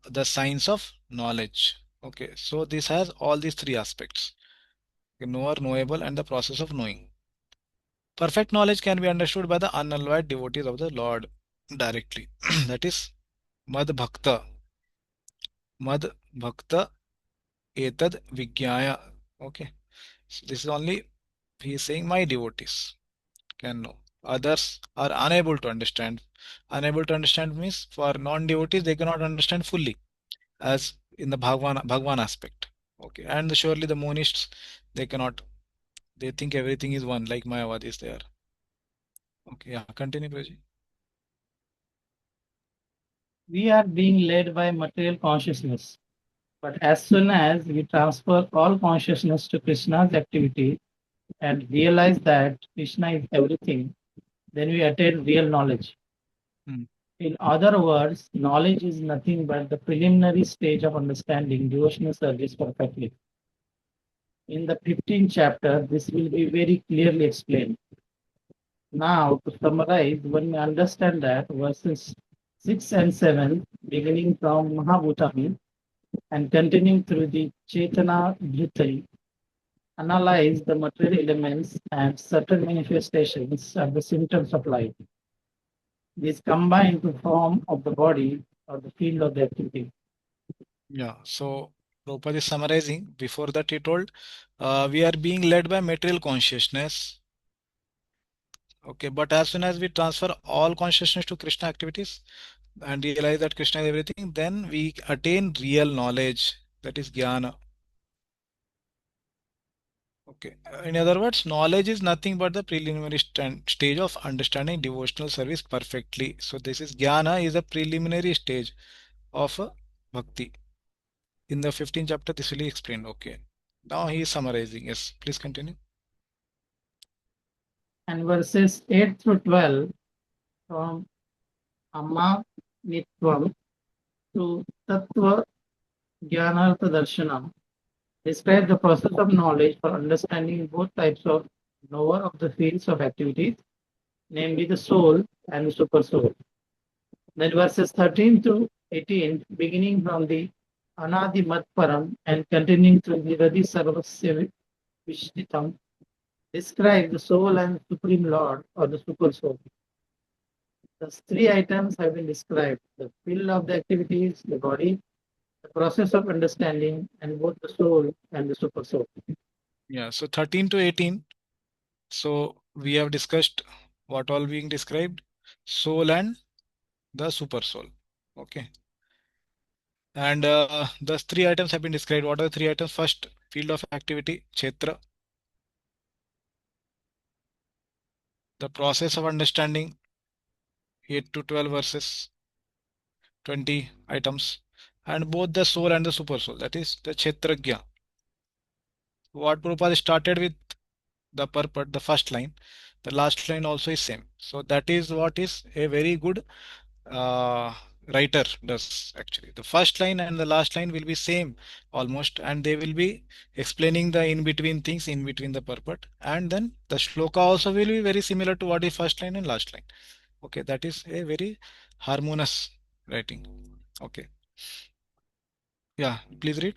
the science of knowledge. Okay, so this has all these three aspects: knower, knowable, and the process of knowing. Perfect knowledge can be understood by the unalloyed devotees of the Lord directly. That is Mad Bhakta. Mad Bhakta Etad Vijnaya. Okay. So this is only, he is saying, my devotees can know. Others are unable to understand. Unable to understand means for non-devotees they cannot understand fully, as in the Bhagwan aspect. Okay. And surely the monists, they cannot. They think everything is one, like Mayavadis they are. Okay. Yeah. Continue, Praji. We are being led by material consciousness. But as soon as we transfer all consciousness to Krishna's activity and realize that Krishna is everything, then we attain real knowledge. In other words, knowledge is nothing but the preliminary stage of understanding devotional service perfectly. In the 15th chapter, this will be very clearly explained. Now, to summarize, one may understand that verses 6 and 7, beginning from Mahabhutami and continuing through the Chetana Bhutari, analyze the material elements and certain manifestations of the symptoms of life. These combine to form of the body or the field of the activity. Yeah, so Prabhupada is summarizing. Before that, he told we are being led by material consciousness. Okay, but as soon as we transfer all consciousness to Krishna activities and realize that Krishna is everything, then we attain real knowledge, that is jnana. Okay, in other words, knowledge is nothing but the preliminary stage of understanding devotional service perfectly. So this is jnana is a preliminary stage of bhakti. In the 15th chapter, this will be explained. Okay, now he is summarizing. Yes, please continue. And verses 8 through 12 from Amma Nitvam to Tattva Jnanartha Darshanam describe the process of knowledge for understanding both types of knower of the fields of activities, namely the soul and the super soul. Then verses 13 to 18, beginning from the Anadi Matparam and continuing through the Radi Sarvasya Vishnitam, describe the soul and Supreme Lord or the super soul. Thus, three items have been described: the field of the activities, the body, the process of understanding, and both the soul and the super soul. Yeah, so 13 to 18. So we have discussed what all being described, soul and the super soul. Okay. And the three items have been described. What are the three items? First, field of activity, kshetra. The process of understanding, 8 to 12 verses, 20 items. And both the soul and the super soul, that is the kshetragya. What Prabhupada started with the purport, the first line, the last line also is same. So that is what is a very good uh, writer does actually. The first line and the last line will be same almost, and they will be explaining the in between things in between the purport, and then the shloka also will be very similar to what is first line and last line. Okay, that is a very harmonious writing. Okay, yeah, please read.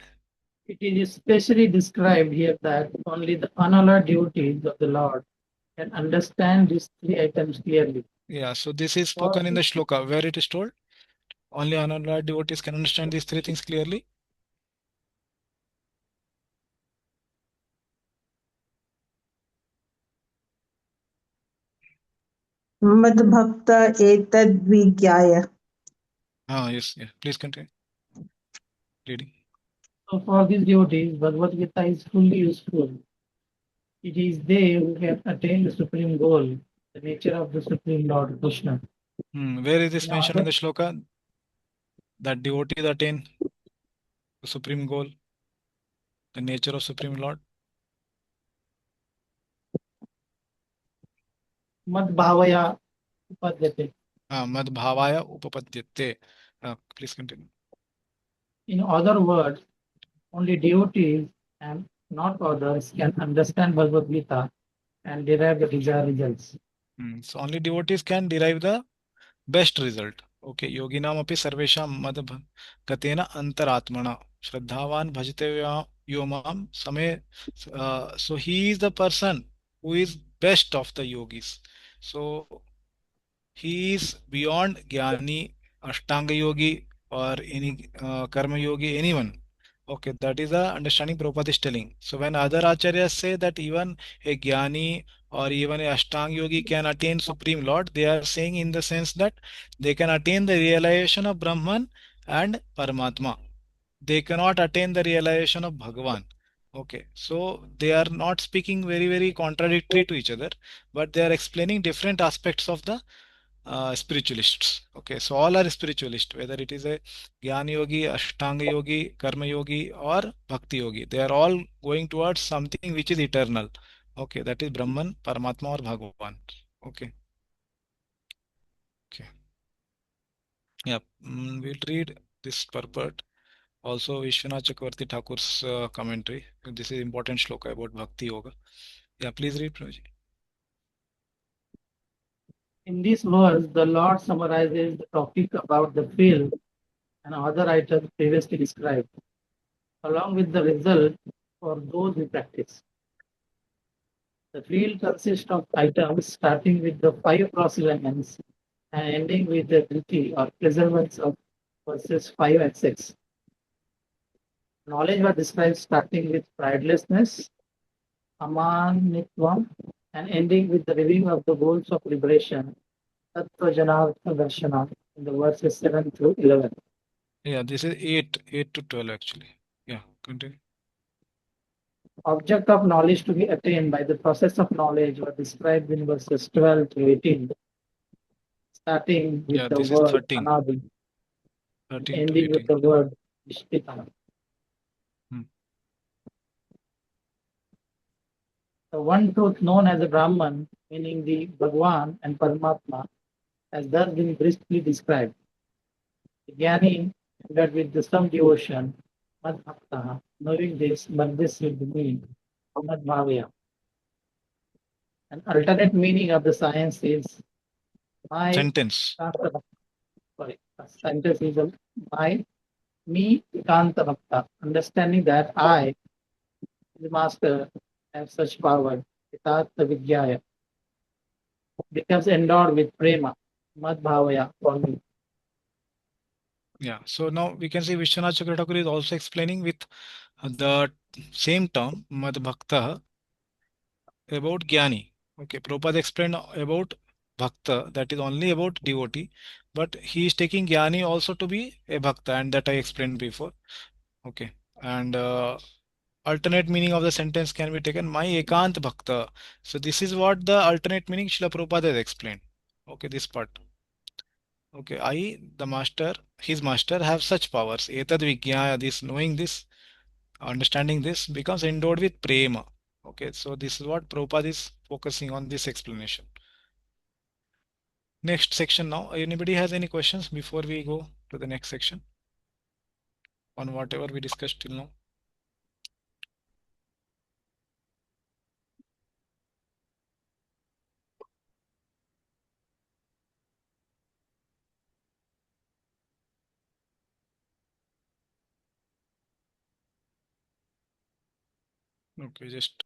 It is especially described here that only the unalloyed devotees of the Lord can understand these three items clearly. Yeah, so this is spoken in the shloka where it is told only unalloyed devotees can understand these three things clearly. Madbhakta etad vigyaya. Yes, yeah, please continue reading. So for these devotees, Bhagavad Gita is fully useful. It is they who can attain the supreme goal, the nature of the Supreme Lord Krishna. Where is this mentioned in the shloka? That devotees attain the supreme goal, the nature of Supreme Lord. Mad Bhavaya Upadyate. Mad Bhavaya Upapadyate. Please continue. In other words, only devotees and not others can understand Bhagavad Gita and derive the desired results. So only devotees can derive the best result. Okay, yoginam api sarvesham mad gatena antaratmana shraddhavan bhajate yomam same. So he is the person who is best of the yogis. So he is beyond Jnani, Ashtanga Yogi, or any Karma Yogi, anyone. Okay, that is the understanding Prabhupada is telling. So when other acharyas say that even a Jnani or even a Ashtanga Yogi can attain Supreme Lord, they are saying in the sense that they can attain the realization of Brahman and Paramatma. They cannot attain the realization of Bhagavan. Okay, so they are not speaking very contradictory to each other, but they are explaining different aspects of the spiritualists. Okay, so all are spiritualists, whether it is a Jnana Yogi, Ashtanga Yogi, Karma Yogi, or Bhakti Yogi. They are all going towards something which is eternal. Okay, that is Brahman, Paramatma, or Bhagavan. Okay, okay, yeah. We'll read this purport. Also, Vishwanath Chakravarti Thakur's commentary. This is important shloka about Bhakti Yoga. Yeah, please read, Prabhuji. In this verse, the Lord summarizes the topic about the field and other items previously described, along with the result for those who practice. The field consists of items starting with the 5 cross elements and ending with the driti or preservance of verses 5 and 6. Knowledge was described starting with pridelessness, amanitvam, and ending with the review of the goals of liberation, Tattva Janartha Darshana, in the verses 7 through 11. Yeah, this is 8 to 12 actually. Yeah, continue. Object of knowledge to be attained by the process of knowledge were described in verses 12 to 18, starting with Yeah, the this is word 13 Anadi, and 13 to ending with 18. the word Ishtita. Hmm. The one truth known as the Brahman, meaning the Bhagavan and Paramatma, has thus been briefly described. The Jnani, endowed with some devotion, Mad Bhakta, knowing this, but this would mean Mad Bhavya. An alternate meaning of the science is my Sentence. sorry, sentence is my me Ekanta Bhakta, understanding that I, the master, have such power, Etat Vidyaya, becomes endowed with prema, Mad Bhavaya for me. Yeah, so now we can see Vishwanath Chakravarti is also explaining with the same term, Mad Bhakta, about Jnani. Okay, Prabhupada explained about Bhakta, that is only about devotee, but he is taking Jnani also to be a Bhakta, and that I explained before. Okay, and alternate meaning of the sentence can be taken, my Ekant Bhakta. So this is what the alternate meaning Srila Prabhupada has explained. Okay, this part. Okay, I, the master, his master, have such powers. Etad Vijnaya, this knowing this, understanding this becomes endowed with prema. Okay, so this is what Prabhupada is focusing on this explanation. Next section now. Anybody has any questions before we go to the next section on whatever we discussed till now? Okay, just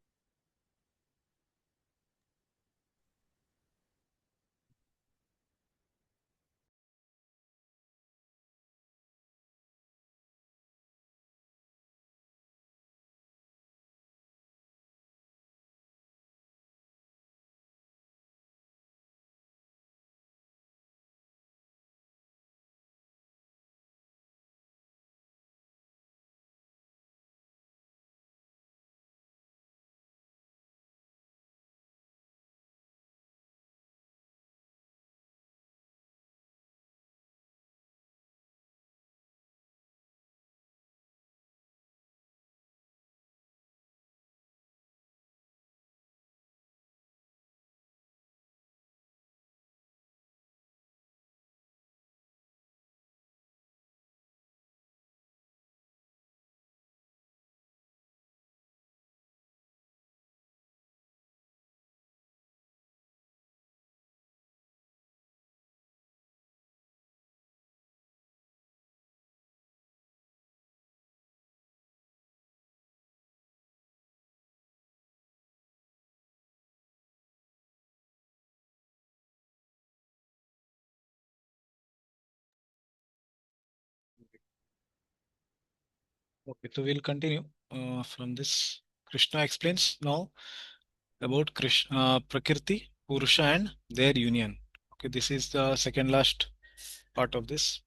okay. So we'll continue from this. Krishna explains now about Krishna, Prakriti, Purusha, and their union. Okay, this is the second last part of this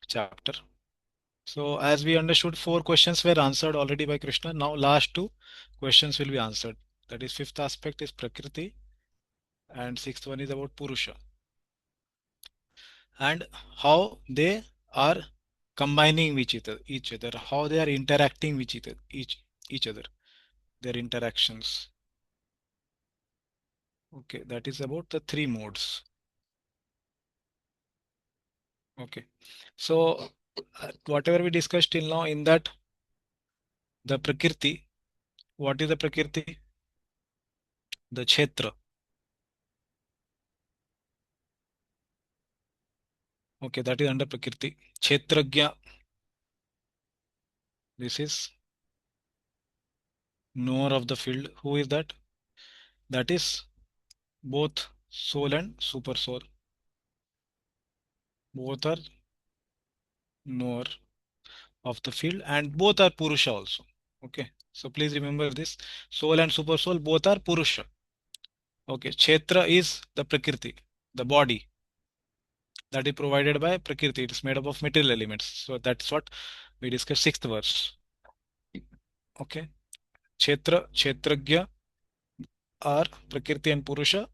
chapter. So as we understood, 4 questions were answered already by Krishna. Now last 2 questions will be answered. That is, fifth aspect is Prakriti, and sixth one is about Purusha, and how they are combining with each other, how they are interacting with each other, their interactions. Okay, that is about the 3 modes. Okay, so whatever we discussed till now in that, the Prakriti, what is the Prakriti? The Kshetra. Okay, that is under Prakriti. Kshetragya, this is knower of the field. Who is that? That is both soul and super soul. Both are knower of the field, and both are Purusha also. Okay, so please remember this. Soul and super soul both are Purusha. Okay, Kshetra is the Prakriti, the body that is provided by Prakriti. It is made up of material elements. So that's what we discussed, sixth verse. Okay, Kshetra, Kshetragya are Prakriti and Purusha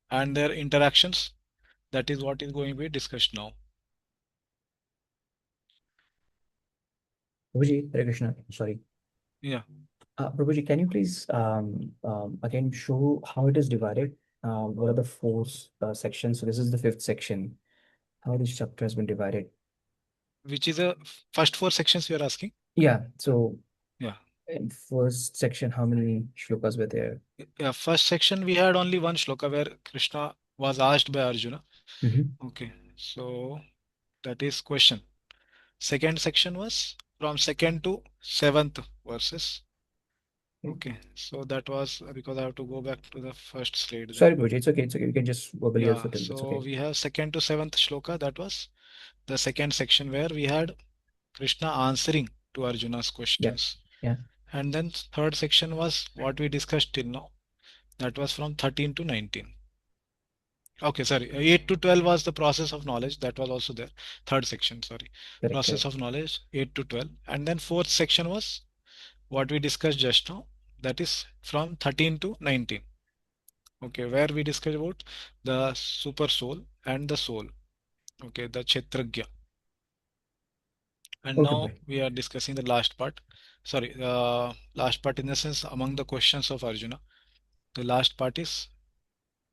and their interactions. That is what is going to be discussed now. Prabhuji, Hare Krishna, sorry. Yeah. Prabhuji, can you please again show how it is divided? What are the four sections? So this is the fifth section. How this chapter has been divided? Which is the first four sections you are asking? Yeah. So yeah. In first section, how many shlokas were there? Yeah, first section we had only one shloka where Krishna was asked by Arjuna. Okay, so that is question. Second section was from second to seventh verses. Okay, so that was because I have to go back to the first slide then. Sorry, Prabhuji, it's okay. It's okay. You can just verbally also tell. It's So okay. we have second to seventh shloka. That was the second section where we had Krishna answering to Arjuna's questions. Yeah. And then third section was what we discussed till now. That was from 13 to 19. Okay, sorry. 8 to 12 was the process of knowledge. That was also there. Third section, sorry. Process of knowledge, 8 to 12. And then fourth section was what we discussed just now. That is from 13 to 19. Okay, where we discussed about the super soul and the soul. Okay, the Kshetragya. And now we are discussing the last part. Sorry, last part in the sense among the questions of Arjuna. The last part is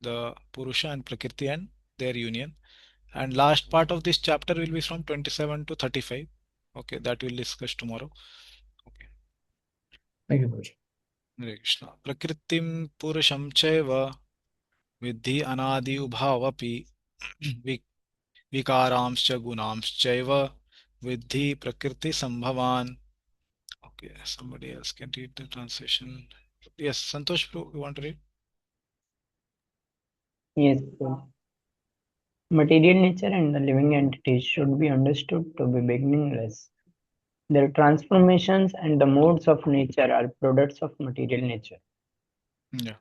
the Purusha and Prakriti and their union. And last part of this chapter will be from 27 to 35. Okay, that we'll discuss tomorrow. Okay. Thank you, Prabhuji. Hare Krishna. Prakritim Purusham Chaiva Vidhi Anadi Ubhavapi Vikaramscha Gunamschaiva Vidhi Prakriti Sambhavan. Okay, somebody else can read the translation. Yes, Santosh, you want to read? Yes. Material nature and the living entities should be understood to be beginningless. Their transformations and the modes of nature are products of material nature. Yeah.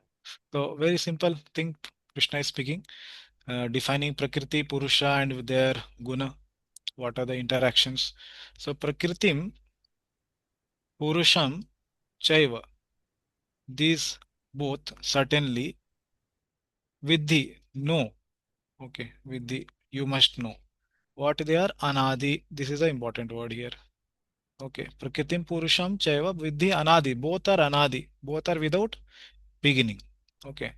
So very simple thing Krishna is speaking, defining Prakriti, Purusha and their guna. What are the interactions? So Prakritim, Purusham, Chaiva. These both certainly Vidhi, no. Okay, Vidhi, you must know. What they are? Anadi. This is the important word here. Okay, Prakritim, Purusham, Chaiva, Vidhi, Anadi. Both are Anadi. Both are without beginning. Okay.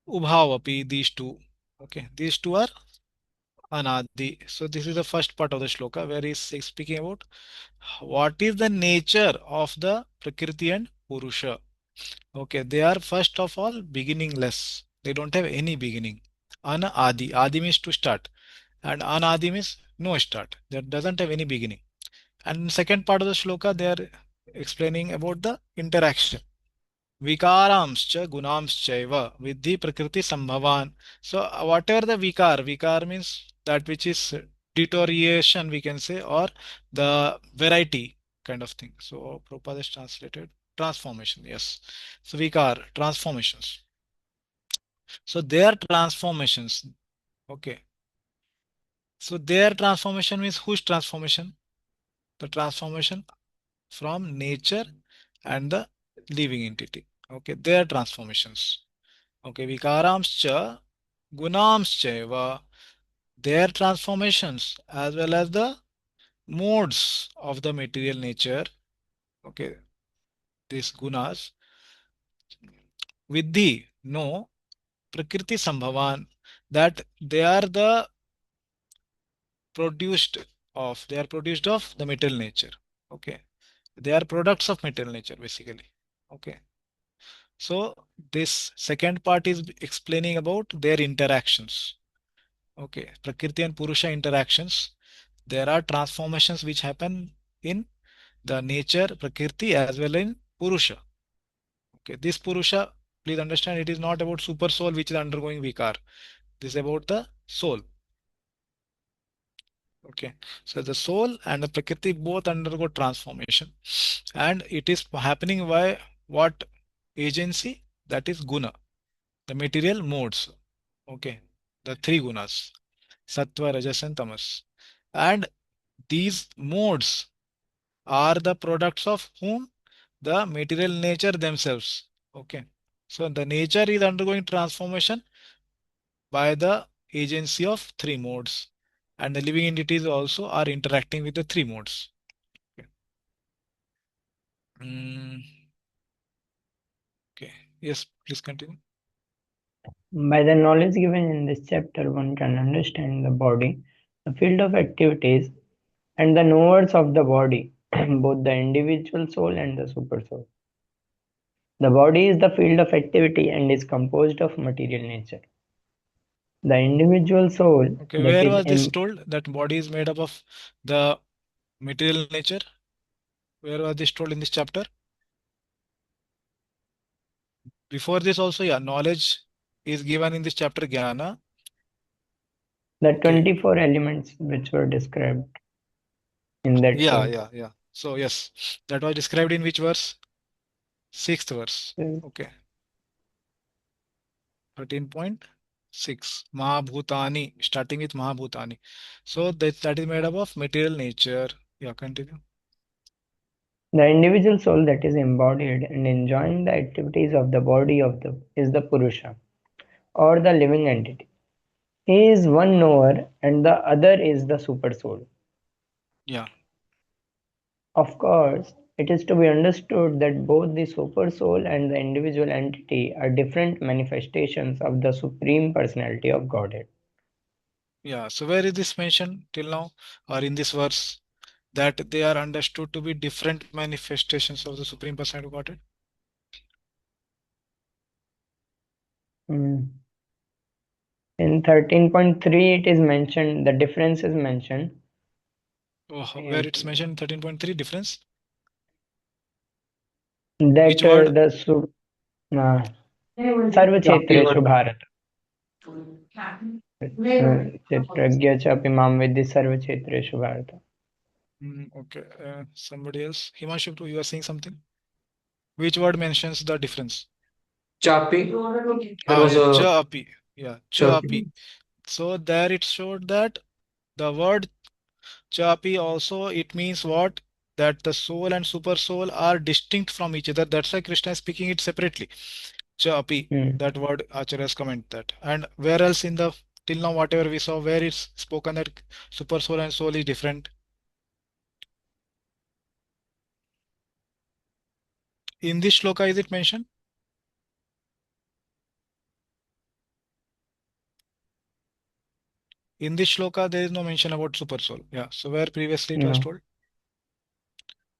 Ubhavapi, these two. Okay, these two are Anadi. So this is the first part of the shloka where he is speaking about what is the nature of the Prakriti and Purusha. Okay, they are first of all beginningless. They don't have any beginning. Anadi. Adi means to start. And Anadi means no start. That doesn't have any beginning. And second part of the shloka, they are explaining about the interaction. Vikaramscha gunamschaiva vidhi prakriti sambhavan. So whatever the vikar means that which is deterioration we can say, or the variety kind of thing. So Prabhupada is translated transformation. Yes. So vikar, transformations. So their transformations. Okay. So their transformation means whose transformation? The transformation from nature and the living entity. Okay, their transformations. Okay, vikaramscha gunamschaiva, their transformations as well as the modes of the material nature. Okay, these gunas. Vidhi, no, prakriti sambhavan, that they are produced of the material nature. Okay, they are products of material nature basically. Okay. So this second part is explaining about their interactions. Okay, Prakriti and Purusha interactions. There are transformations which happen in the nature, Prakriti as well in Purusha. Okay, this Purusha, please understand, it is not about super soul which is undergoing vikar. This is about the soul. Okay, so the soul and the Prakriti both undergo transformation, and it is happening by what agency? That is guna. the material modes. Okay, the three gunas, sattva, rajas, and tamas. And these modes are the products of whom? The material nature themselves. Okay, so the nature is undergoing transformation by the agency of three modes, and the living entities also are interacting with the three modes. Okay. Okay. Yes, please continue. By the knowledge given in this chapter, one can understand the body, the field of activities, and the knowers of the body, both the individual soul and the supersoul. The body is the field of activity and is composed of material nature. The individual soul Okay, that where is was this told that body is made up of the material nature? Where was this told in this chapter? Before this also, yeah, knowledge is given in this chapter Jnana. the Okay. 24 elements which were described in that Yeah, soul. yeah. So yes, that was described in which verse? Sixth verse. Yes. Okay. 13.6. Mahabhutani, starting with Mahabhutani. So that is made up of material nature. Yeah, continue. The individual soul that is embodied and enjoying the activities of the body is the Purusha, or the living entity. He is one knower and the other is the supersoul. Yeah. Of course, it is to be understood that both the supersoul and the individual entity are different manifestations of the Supreme Personality of Godhead. Yeah. So where is this mentioned till now, or in this verse, that they are understood to be different manifestations of the Supreme Personality of Godhead? In 13.3 it is mentioned, the difference is mentioned. Oh, where it's mentioned 13.3 difference? That Which word? Sarva Kshetreshu Bharat. Chitragya chapi mam vidhi sarva kshetreshu Bharata. Okay. Somebody else? Himanshu, you are saying something? Which word mentions the difference? Chapi. There was Yeah, a cha-api. Yeah, cha-api. Chapi. So there it showed that the word cha-api also, it means what? That the soul and super soul are distinct from each other. That's why Krishna is speaking it separately. Cha-api. That word Acharyas comment that. And where else in the till now whatever we saw, where it's spoken that super soul and soul is different? In this shloka is it mentioned? In this shloka, there is no mention about super soul. Yeah. So where previously it was told?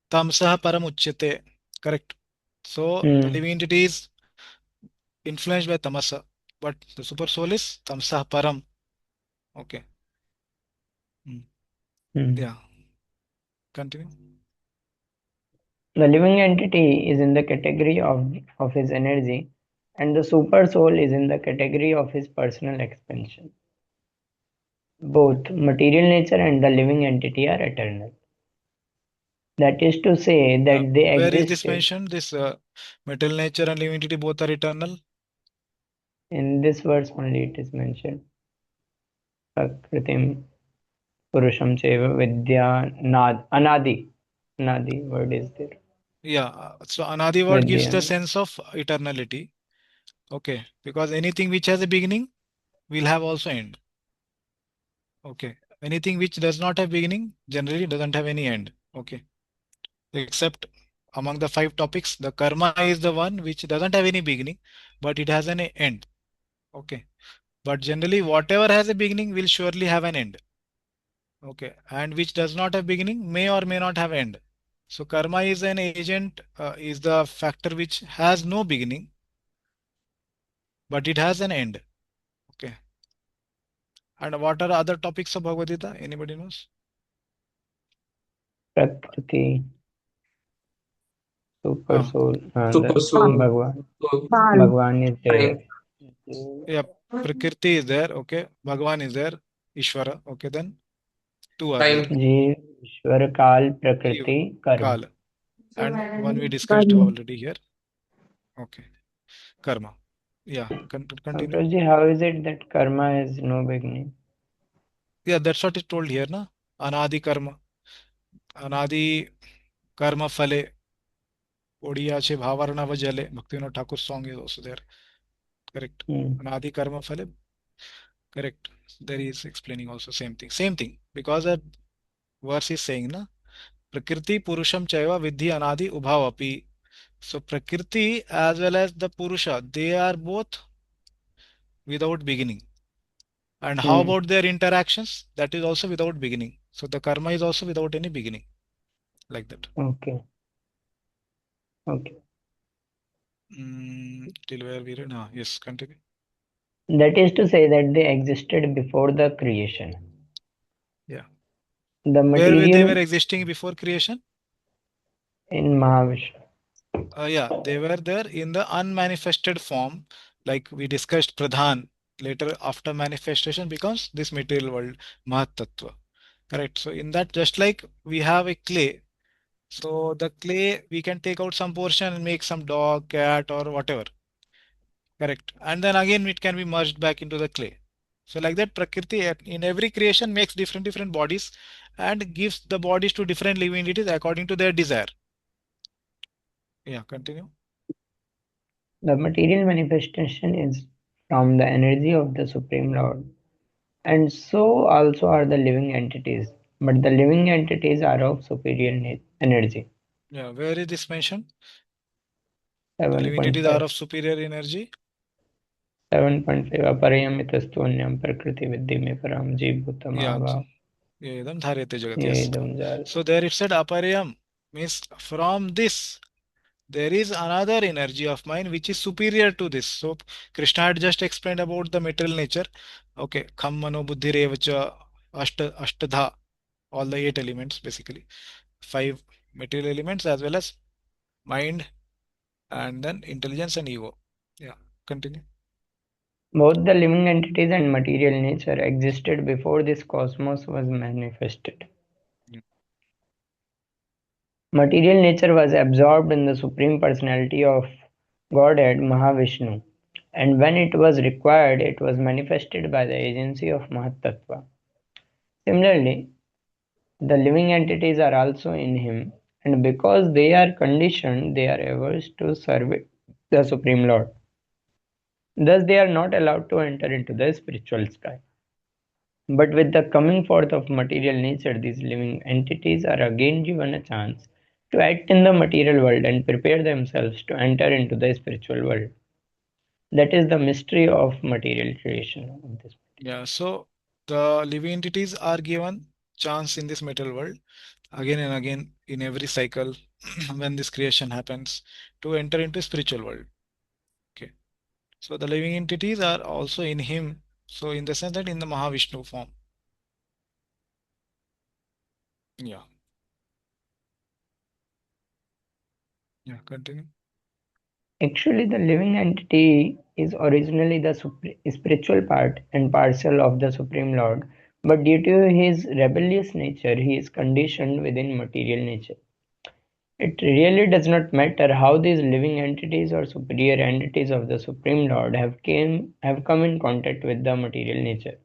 Tamsah param uchyate. Correct. So the living entity is influenced by tamasa, but the super soul is tamsah param. Okay. Yeah. Continue. The living entity is in the category of his energy, and the super soul is in the category of his personal expansion. Both material nature and the living entity are eternal. That is to say that they Where is this existed. mentioned? This material nature and living entity both are eternal? In this verse only it is mentioned. Prakritim Purusham Cheva Vidya Anadi. Anadi word is there. Yeah. So anadi word gives the sense of eternality. Okay. Because anything which has a beginning will have also end. Okay. Anything which does not have beginning generally doesn't have any end. Okay. Except among the 5 topics, the karma is the one which doesn't have any beginning, but it has an end. Okay. But generally, whatever has a beginning will surely have an end. Okay. And which does not have beginning may or may not have end. So karma is an agent, is the factor which has no beginning, but it has an end. Okay. And what are other topics of Bhagavad Gita? Anybody knows? Prakriti, Super Soul, Super soul. Bhagavan is there. Yeah, Prakriti is there. Okay. Bhagavan is there. Ishvara. Okay. Then 2 are there. Time. Jeev, Ishwar, Kal, Prakriti, Karma. Kal. And one we discussed already here. Okay. Karma. Yeah, continue. Prabhuji, how is it that karma has no beginning? Yeah, that's what is told here, na? Anadi karma. Anadi karma phale. Odiya che bhavarna vajale. Bhaktivinoda Thakur song is also there. Correct. Anadi karma phale. Correct. There is explaining also same thing. Same thing. Because that verse is saying, na? Prakriti Purusham Chaiva Vidhi Anadi Ubhavapi. So Prakriti as well as the Purusha, they are both without beginning. And how about their interactions? That is also without beginning. So the karma is also without any beginning. Like that. Okay. Okay. Till where we read? No, yes, continue. That is to say that they existed before the creation. Yeah. The Where they material were existing before creation? in Mahavishnu. Yeah, they were there in the unmanifested form, like we discussed Pradhan. Later, after manifestation, becomes this material world, Mahat Tattva. Correct. So, in that, just like we have a clay, so the clay we can take out some portion and make some dog, cat, or whatever. Correct. And then again, it can be merged back into the clay. So, like that, Prakriti in every creation makes different bodies and gives the bodies to different living entities according to their desire. Yeah, continue. The material manifestation is from the energy of the Supreme Lord, and so also are the living entities. But the living entities are of superior energy. Yeah, where is this mentioned? The living entities 7.5. are of superior energy. 7.5. Aparayamitastuanyam prakriti viddhi me param Yeah, jivbhutamava. Yedam dharete jagat. Yes. Yedam jar. So there it said aparayam means from this there is another energy of mine which is superior to this. So Krishna had just explained about the material nature. Okay, kham mano buddhi revacha ashtadha, all the 8 elements basically. 5 material elements as well as mind and then intelligence and ego. Yeah, continue. Both the living entities and material nature existed before this cosmos was manifested. Material nature was absorbed in the Supreme Personality of Godhead Mahavishnu, and when it was required, it was manifested by the agency of Mahatattva. Similarly, the living entities are also in him, and because they are conditioned, they are averse to serve the Supreme Lord. Thus, they are not allowed to enter into the spiritual sky. But with the coming forth of material nature, these living entities are again given a chance to act in the material world and prepare themselves to enter into the spiritual world. That is the mystery of material creation of this. Yeah, so the living entities are given chance in this material world again and again in every cycle when this creation happens to enter into spiritual world. Okay. So the living entities are also in him. So in the sense that in the Mahavishnu form. Yeah. Yeah, continue. Actually, the living entity is originally the spiritual part and parcel of the Supreme Lord, but due to his rebellious nature, he is conditioned within material nature. It really does not matter how these living entities or superior entities of the Supreme Lord have come in contact with the material nature.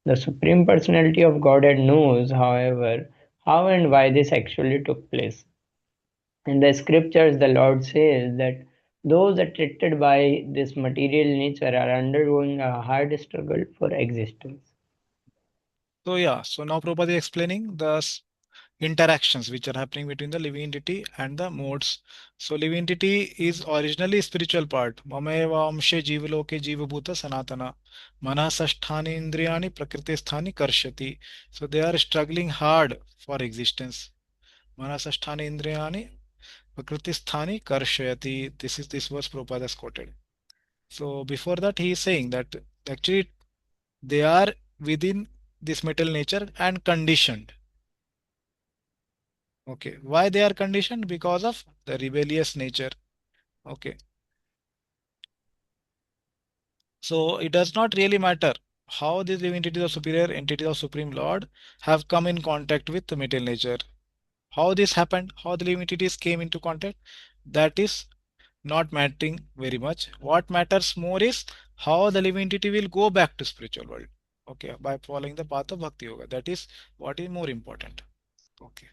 The Supreme Personality of Godhead knows, however, how and why this actually took place. In the scriptures, the Lord says that those attracted by this material nature are undergoing a hard struggle for existence. So yeah, so now Prabhupada is explaining the interactions which are happening between the living entity and the modes. So living entity is originally spiritual part. Mameva amshe jivaloke jivabhuta sanatana. Manasasthani indriyani prakritisthani karshati. So they are struggling hard for existence. Manasasthani indriyani prakritisthani karshayati. This verse Prabhupada has quoted. So before that he is saying that actually they are within this metal nature and conditioned. Okay, why they are conditioned? Because of the rebellious nature. Okay, so it does not really matter how these living entities of superior entities of Supreme Lord have come in contact with the material nature. How this happened, how the living entities came into contact, that is not mattering very much. What matters more is how the living entity will go back to spiritual world. Okay, by following the path of Bhakti Yoga. That is what is more important. Okay.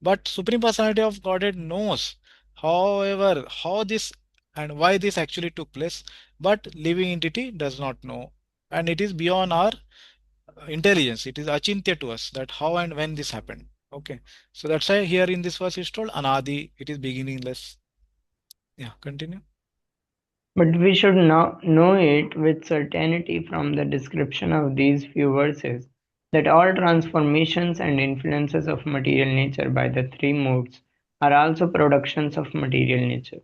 But Supreme Personality of Godhead knows, however, how this and why this actually took place, but living entity does not know. And it is beyond our intelligence. It is achintya to us that how and when this happened. Okay. So that's why here in this verse it's told Anadi, it is beginningless. Yeah, continue. But we should know it with certainty from the description of these few verses that all transformations and influences of material nature by the three modes are also productions of material nature.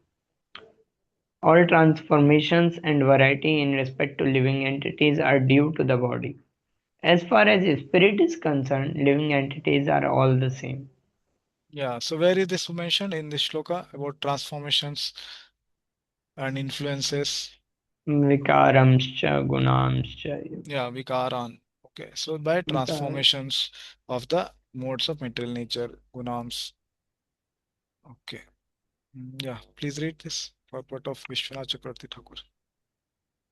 All transformations and variety in respect to living entities are due to the body. As far as spirit is concerned, living entities are all the same. Yeah, so where is this mentioned in this shloka about transformations and influences? Vikaramscha gunamscha. Yeah, vikaran. Okay, so by Vikara. transformations of the modes of material nature, gunams. Okay. Yeah, please read this purport of Vishwanath Chakravarti Thakur.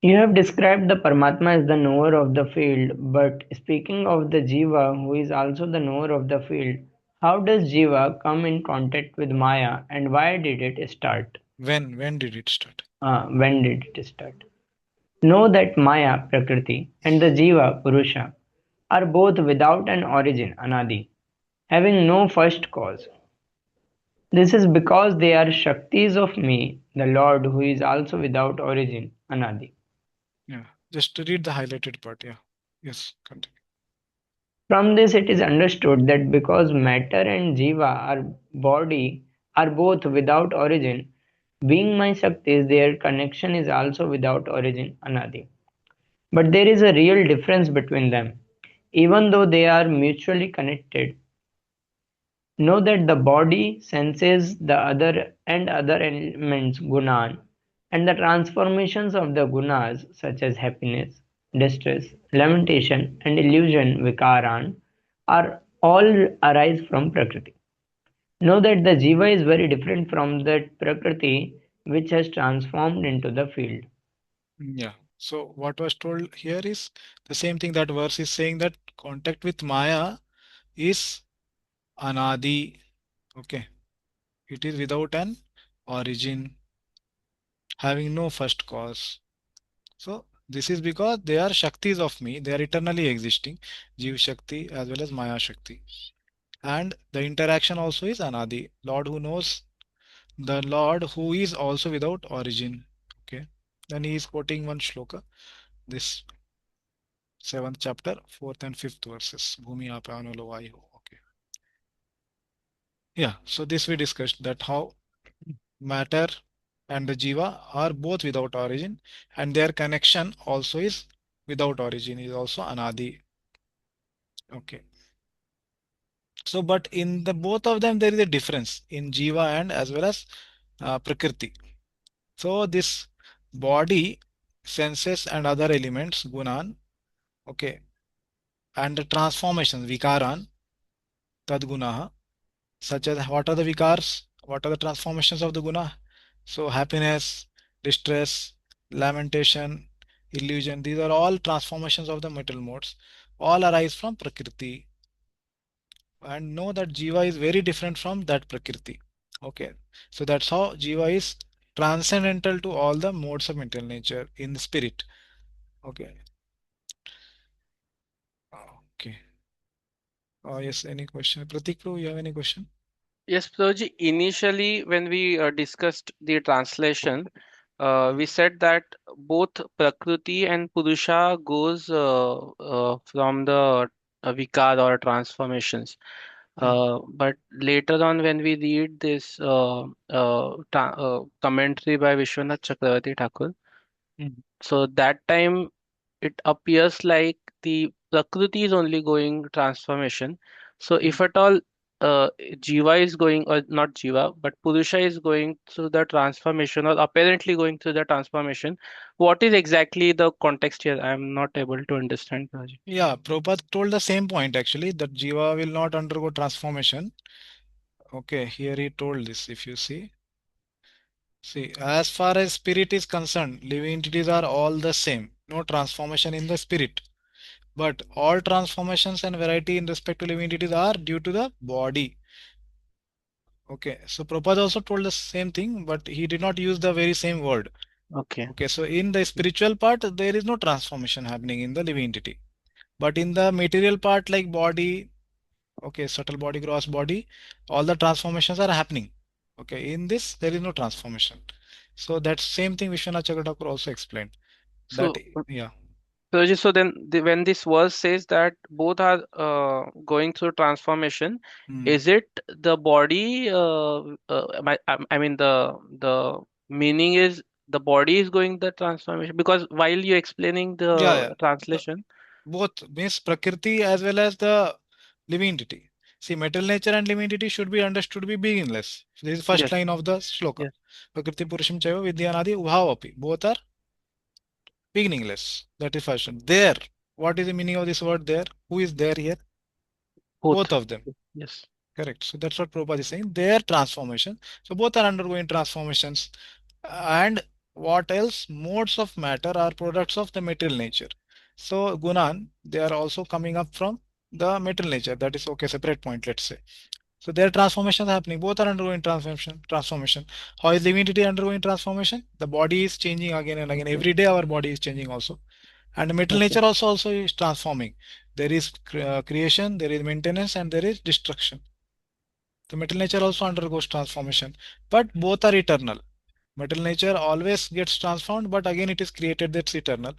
You have described the Paramatma as the knower of the field, but speaking of the Jiva, who is also the knower of the field, how does Jiva come in contact with Maya and why did it start? When did it start? When did it start? Know that Maya, Prakriti, and the Jiva, Purusha, are both without an origin, Anadi, having no first cause. This is because they are Shaktis of me, the Lord, who is also without origin, Anadi. Yeah, just to read the highlighted part. Yeah, yes, continue. From this it is understood that because matter and jiva, our body, are both without origin, being my Shaktis, their connection is also without origin, Anadi. But there is a real difference between them. Even though they are mutually connected, know that the body senses the other and other elements, gunan, and the transformations of the gunas, such as happiness, distress, lamentation, and illusion, vikaran, are all arise from Prakriti. Know that the jiva is very different from that Prakriti which has transformed into the field. Yeah. So what was told here is the same thing that verse is saying that contact with Maya is anadi. Okay. It is without an origin, having no first cause. So this is because they are Shaktis of me. They are eternally existing. Jiv Shakti as well as Maya Shakti. And the interaction also is Anadi. Lord who knows, the Lord who is also without origin. Okay. Then he is quoting one shloka. This seventh chapter, fourth and fifth verses. Bhumi Apanolo Vayu. Okay. Yeah. So this we discussed that how matter and the jiva are both without origin, and their connection also is without origin, is also anadi. Okay. So, but in the both of them, there is a difference in jiva and as well as prakriti. So, this body, senses, and other elements, gunan, okay, and the transformations, vikaran, tadgunaha, such as what are the vikars, what are the transformations of the guna? So happiness, distress, lamentation, illusion, these are all transformations of the metal modes, all arise from prakriti. And know that jiva is very different from that prakriti. Okay, so that's how jiva is transcendental to all the modes of mental nature in spirit. Okay. Okay. Yes, any question? Pratik, you have any question? Yes, Prabhuji, initially when we discussed the translation, we said that both Prakriti and Purusha goes from the Vikar or transformations. But later on, when we read this commentary by Vishwanath Chakravarti Thakur, Mm. so that time it appears like the Prakriti is only going transformation. So if at all Jiva is going, or not Jiva, but Purusha is going through the transformation, or apparently going through the transformation, what is exactly the context here? I am not able to understand, Prabhuji. Yeah, Prabhupada told the same point actually that Jiva will not undergo transformation. Okay, here he told this if you see. See, as far as spirit is concerned, living entities are all the same. No transformation in the spirit. But all transformations and variety in respect to living entities are due to the body. Okay, so Prabhupada also told the same thing, but he did not use the very same word. Okay. Okay, so in the spiritual part, there is no transformation happening in the living entity. But in the material part, like body, okay, subtle body, gross body, all the transformations are happening. Okay, in this, there is no transformation. So that same thing Vishwanath Chakravarti also explained. That, So, yeah. so then when this verse says that both are going through transformation, Hmm. is it the body? I mean the meaning is the body is going the transformation, because while you explaining Yeah, yeah. the translation, Both means Prakriti as well as the living entity. See, material nature and living entity should be understood to be beginningless. This is first yes, line of the shloka. yes, Prakriti Purusham Chaiva Vidyanadi Ubhavapi. Both are beginningless. That is first one. There. What is the meaning of this word there? Who is there here? both. Both of them. Yes. Correct. So that's what Prabhupada is saying. Their transformation. So both are undergoing transformations. And what else? Modes of matter are products of the material nature. So Gunan, they are also coming up from the material nature. That is okay, separate point, let's say. So their transformation is happening. Both are undergoing transformation. Transformation. How is living entity undergoing transformation? The body is changing again and again. Every day our body is changing also. And the material Okay. nature also is transforming. There is creation, there is maintenance, and there is destruction. The material nature also undergoes transformation, but both are eternal. Material nature always gets transformed, but again it is created, that's eternal.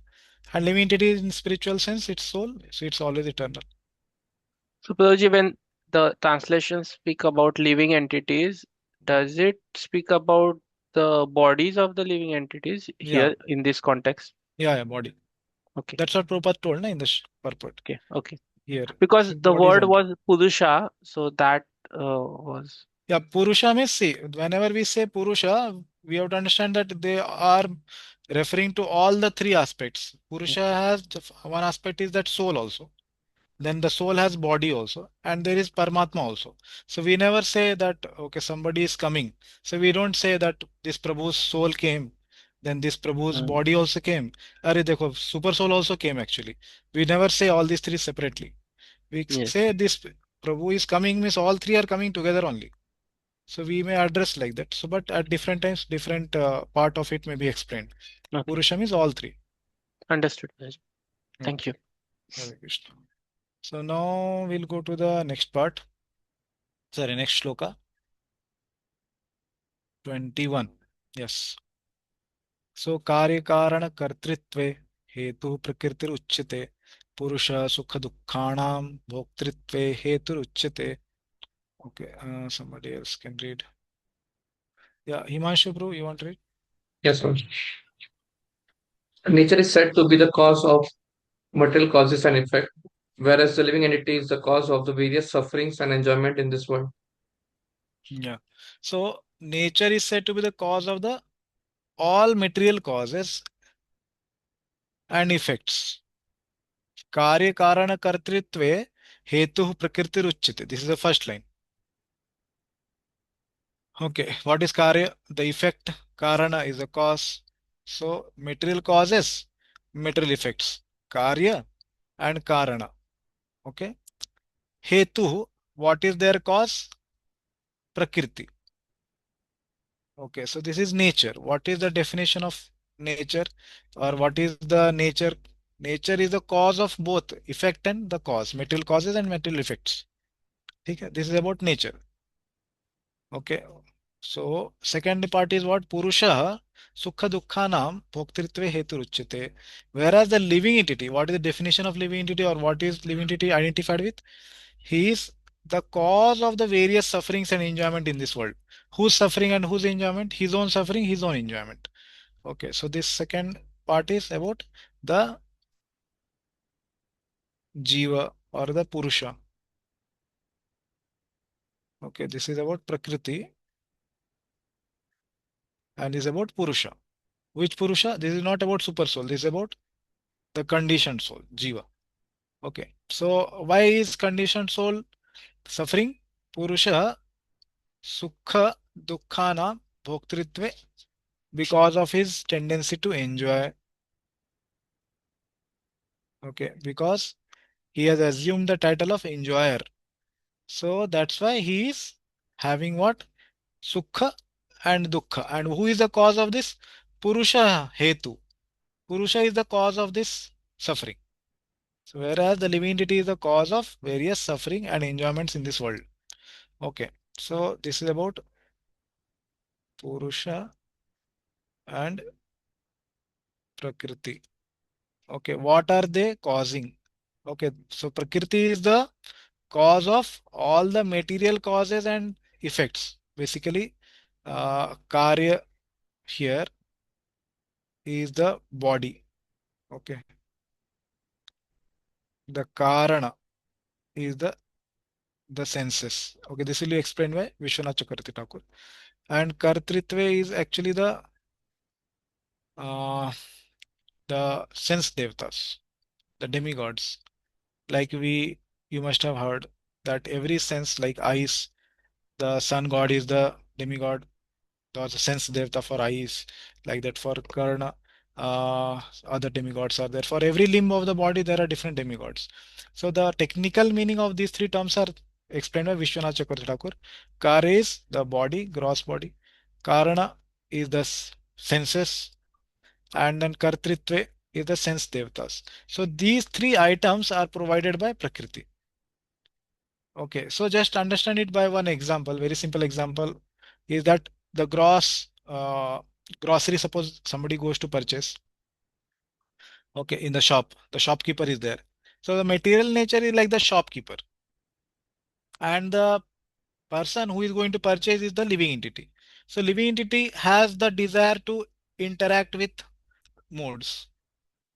And living entity in spiritual sense, it's soul, so it's always eternal. So Prabhuji, when the translations speak about living entities, does it speak about the bodies of the living entities Yeah, here in this context? yeah, body. Okay, That's what Prabhupada told na, in the purport. okay, okay. Here, Because the body is word all. was Purusha, so that was Yeah, Purusha means, see, whenever we say Purusha, we have to understand that they are referring to all the three aspects. Purusha has one aspect is that soul also. Then the soul has body also, and there is Paramatma also. So we never say that okay, somebody is coming. So we don't say that this Prabhu's soul came, then this Prabhu's mm, body also came. Arey dekho, super soul also came actually. We never say all these three separately. We yes. say this Prabhu is coming means all three are coming together only. So we may address like that. So but at different times, different part of it may be explained. Okay, Purusha means all three. understood, Prabhuji. Thank you. Okay. Hare Krishna. So now we'll go to the next part. Sorry, next shloka. 21. Yes. So कार्य कारण कर्तृत्वे हेतु प्रकृतिर उच्यते पुरुष सुख दुखानां भोक्तृत्वे हेतु उच्यते. Okay, somebody else can read. Yeah, Himanshu bro, you want to read? Yes, sir. Nature is said to be the cause of material causes and effect, whereas the living entity is the cause of the various sufferings and enjoyment in this world. Yeah. So nature is said to be the cause of the all material causes and effects. कार्य कारण कर्तृत्वे हेतु प्रकृतिर उच्यते. This is the first line. Okay, what is karya? The effect. Karana is the cause. So material causes, material effects. Karya and karana. Okay. Hetu, what is their cause? Prakriti. Okay, so this is nature. What is the definition of nature? Or what is the nature? Nature is the cause of both effect and the cause. Material causes and material effects. Okay, this is about nature. Okay. So second part is what? Purusha Sukha Dukkhanam Bhoktritve Hetu Uchyate. Whereas the living entity, what is the definition of living entity or what is living entity identified with? He is the cause of the various sufferings and enjoyment in this world. Whose suffering and whose enjoyment? His own suffering, his own enjoyment. Okay, so this second part is about the Jiva or the Purusha. Okay, this is about Prakriti and is about Purusha. Which Purusha? This is not about super soul. This is about the conditioned soul, Jiva. Okay. So why is conditioned soul suffering? Purusha Sukha Dukkhana Bhoktritve because of his tendency to enjoy. Okay, because he has assumed the title of enjoyer. So that's why he is having what? Sukha and Dukkha. And who is the cause of this? Purusha Hetu. Purusha is the cause of this suffering. So whereas the living entity is the cause of various suffering and enjoyments in this world. Okay. So this is about Purusha and Prakriti. Okay. What are they causing? Okay. So Prakriti is the cause of all the material causes and effects. Basically, Karya here is the body. Okay. The Karana is the senses. Okay, this will be explained by Vishwanath Chakravarti Thakur. And Kartritva is actually uh, the sense devatas, the demigods. Like you must have heard that every sense, like eyes, the sun god is the demigod. There's a sense devta for eyes, like that for Karna. Other demigods are there. For every limb of the body, there are different demigods. So the technical meaning of these three terms are explained by Vishwanath Chakravarti Thakur. Kara is the body, gross body. Karana is the senses, and then Kartritve is the sense devatas. So these three items are provided by Prakriti. Okay, so just understand it by one example. Very simple example is that the grocery. Suppose somebody goes to purchase. Okay, in the shop, the shopkeeper is there. So the material nature is like the shopkeeper, and the person who is going to purchase is the living entity. So living entity has the desire to interact with modes.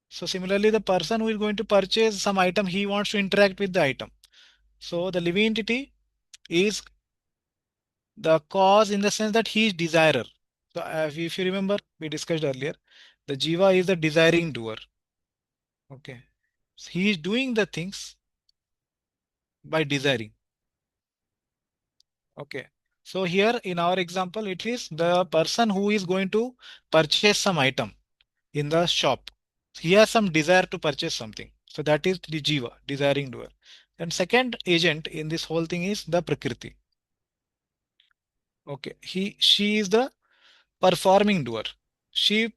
So similarly, the person who is going to purchase some item, he wants to interact with the item. So the living entity is the cause in the sense that he is desirer. So if you remember, we discussed earlier, the jiva is the desiring doer. Okay. So he is doing the things by desiring. Okay. So here in our example, it is the person who is going to purchase some item in the shop. He has some desire to purchase something. So that is the jiva, desiring doer. And second agent in this whole thing is the prakriti. Okay. She is the performing doer. She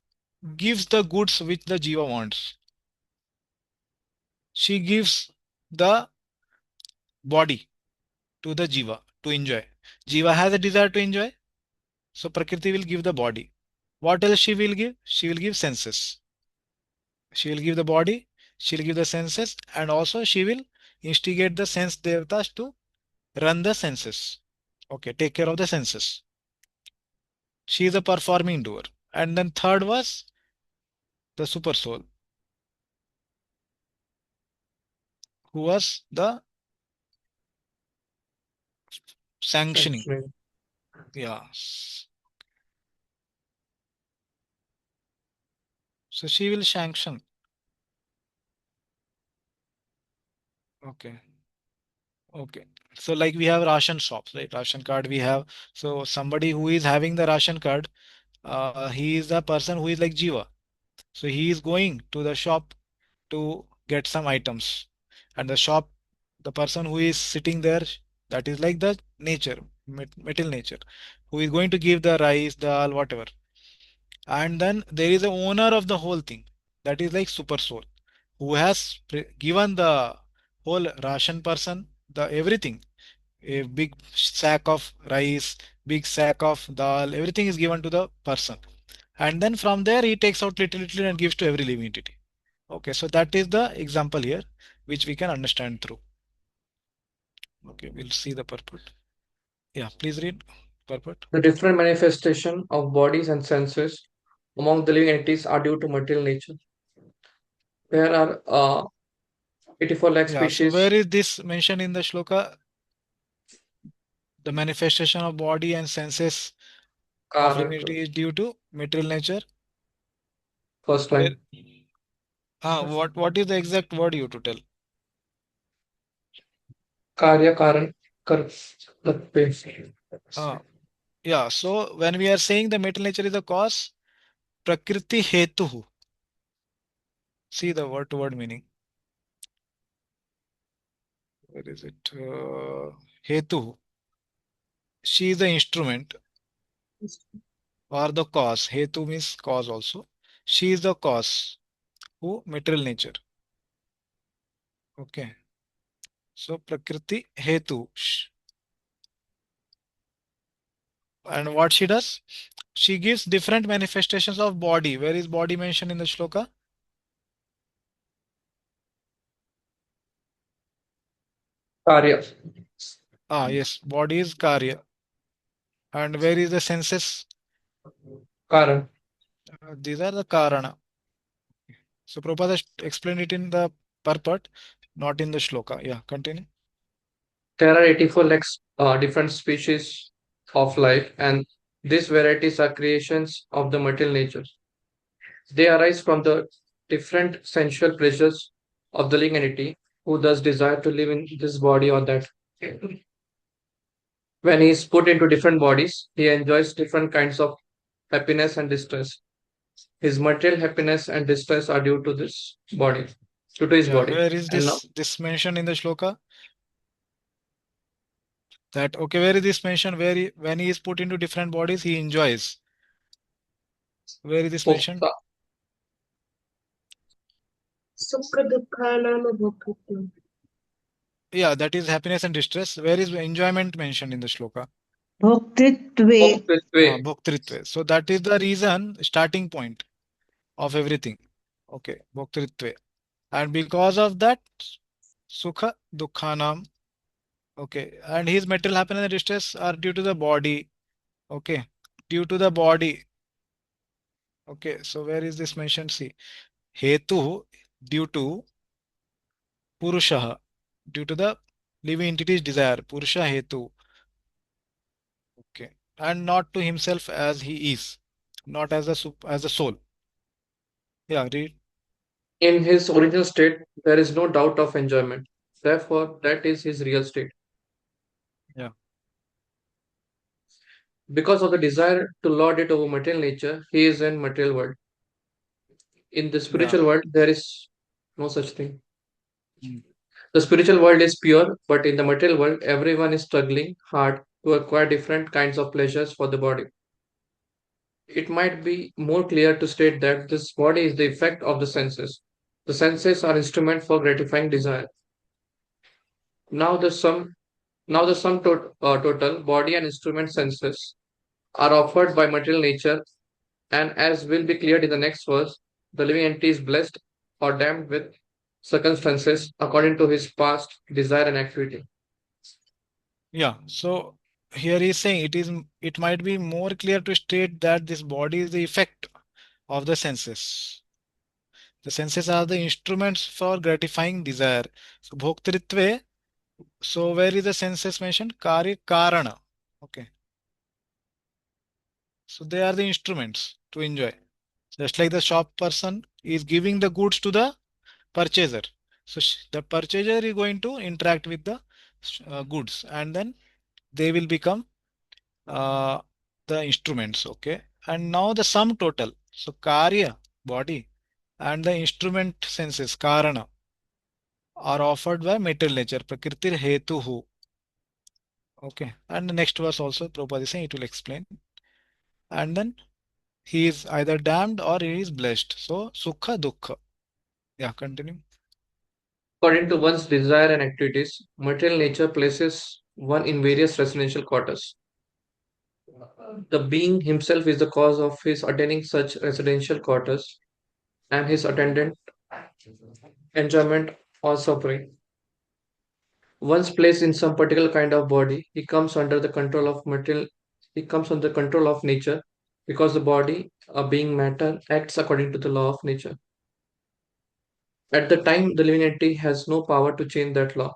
gives the goods which the jiva wants. She gives the body to the jiva to enjoy. Jiva has a desire to enjoy, so Prakriti will give the body. What else she will give? She will give senses. She will give the body, she will give the senses, and also she will instigate the sense devatas to run the senses. Okay, take care of the senses. She is a performing doer. And then third was the super soul, who was the sanctioning. Sanctioning. Yeah. So she will sanction. Okay. Okay. So like we have ration shops, right? Ration card we have. So somebody who is having the ration card, he is the person who is like Jiva. So he is going to the shop to get some items. And the shop, the person who is sitting there, that is like the nature, metal nature, who is going to give the rice, dal, whatever. And then there is a owner of the whole thing. That is like super soul, who has given the whole ration person the everything, a big sack of rice, big sack of dal, everything is given to the person. And then from there he takes out little little and gives to every living entity. Okay, so that is the example here, which we can understand through. Okay, we'll see the purport. Yeah, please read purport. The different manifestation of bodies and senses among the living entities are due to material nature. There are 84 lakh Yeah, so where species. is this mentioned in the shloka? The manifestation of body and senses of living Karak, entity is due to material nature. first Where line. what is the exact word you to tell? Karya, Karan, Kar, the base. Yeah, so when we are saying the material nature is the cause, Prakriti Hetuhu. See the word to word meaning. Where is it? Hetu. She is the instrument or the cause. Hetu means cause also. She is the cause. Who? Material nature. Okay. So Prakriti Hetu. And what she does? She gives different manifestations of body. Where is body mentioned in the shloka? Karya. Ah, yes. Body is Karya. And where is the senses? Karan. These are the Karana. So Prabhupada explained it in the purport, not in the shloka. Yeah, continue. There are 84 lakhs different species of life, and these varieties are creations of the material nature. They arise from the different sensual pleasures of the living entity who thus desire to live in this body or that. When he is put into different bodies, he enjoys different kinds of happiness and distress. His material happiness and distress are due to this body, due to his Yeah, body. where is And now, this mentioned in the shloka? That okay, where is this mentioned? When he is put into different bodies, he enjoys. Where is this mentioned? Sukha. Sukha Dukha Nama Bhokatvam. Yeah, that is happiness and distress. Where is enjoyment mentioned in the shloka? Bhaktitve. Bhoktritve. Bhoktritve. So that is the reason, starting point of everything. Okay, Bhoktritve. And because of that, Sukha Dukhanam. Okay, and his material happiness and distress are due to the body. Okay, due to the body. Okay, so where is this mentioned? See, Hetu, due to Purushaha, due to the living entity's desire. Purusha Hetu. Okay, and not to himself as he is, not as as a soul. Yeah, read. In his original state, there is no doubt of enjoyment. Therefore, that is his real state. Yeah, Because of the desire to lord it over material nature, he is in material world. In the yeah. spiritual world, there is no such thing. Mm. The spiritual world is pure, but in the material world, everyone is struggling hard to acquire different kinds of pleasures for the body. It might be more clear to state that this body is the effect of the senses. The senses are instrument for gratifying desire. Now the sum, total body and instrument senses are offered by material nature, and as will be cleared in the next verse, the living entity is blessed or damned with circumstances according to his past desire and activity. Yeah. So here he's saying it might be more clear to state that this body is the effect of the senses. The senses are the instruments for gratifying desire. So bhoktritve. So where is the senses mentioned? Karya Karana. Okay. So they are the instruments to enjoy. Just like the shop person is giving the goods to the purchaser. So the purchaser is going to interact with the goods, and then they will become uh, the instruments. Okay. And now the sum total. So Karya, body, and the instrument senses, Karana, are offered by material nature. Prakritir Hetuhu. Okay. And the next verse also, Prabhupada is saying it will explain. And then he is either damned or he is blessed. So Sukha Dukkha. Yeah, continue. According to one's desire and activities, material nature places one in various residential quarters. The being himself is the cause of his attaining such residential quarters and his attendant enjoyment or suffering. Once placed in some particular kind of body, he comes under control of nature because the body, being matter, acts according to the law of nature. At the time, the living entity has no power to change that law.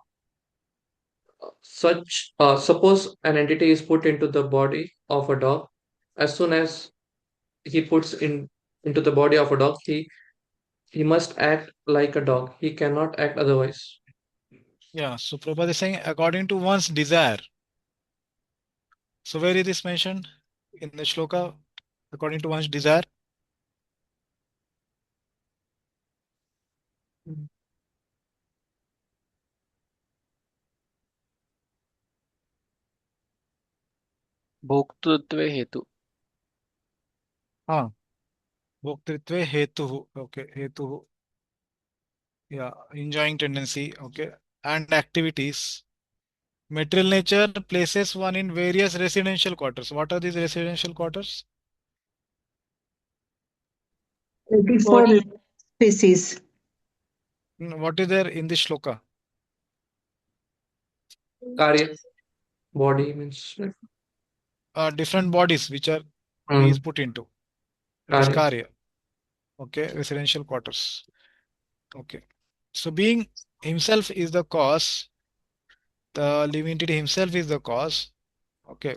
Suppose an entity is put into the body of a dog. As soon as he puts into the body of a dog, he must act like a dog. He cannot act otherwise. Yeah, so Prabhupada is saying according to one's desire. So where is this mentioned in the shloka? According to one's desire. भोक्तृत्वे हेतु. हाँ, भोक्तृत्वे हेतु. Okay, हेतु. Yeah, enjoying tendency. Okay, and activities. Material nature places one in various residential quarters. What are these residential quarters? 84 species. What is there in this shloka? Karya, body means Different bodies which are he is put into. That is Karya. karya. Okay, residential quarters. Okay. So being himself is the cause, the living entity himself is the cause. Okay.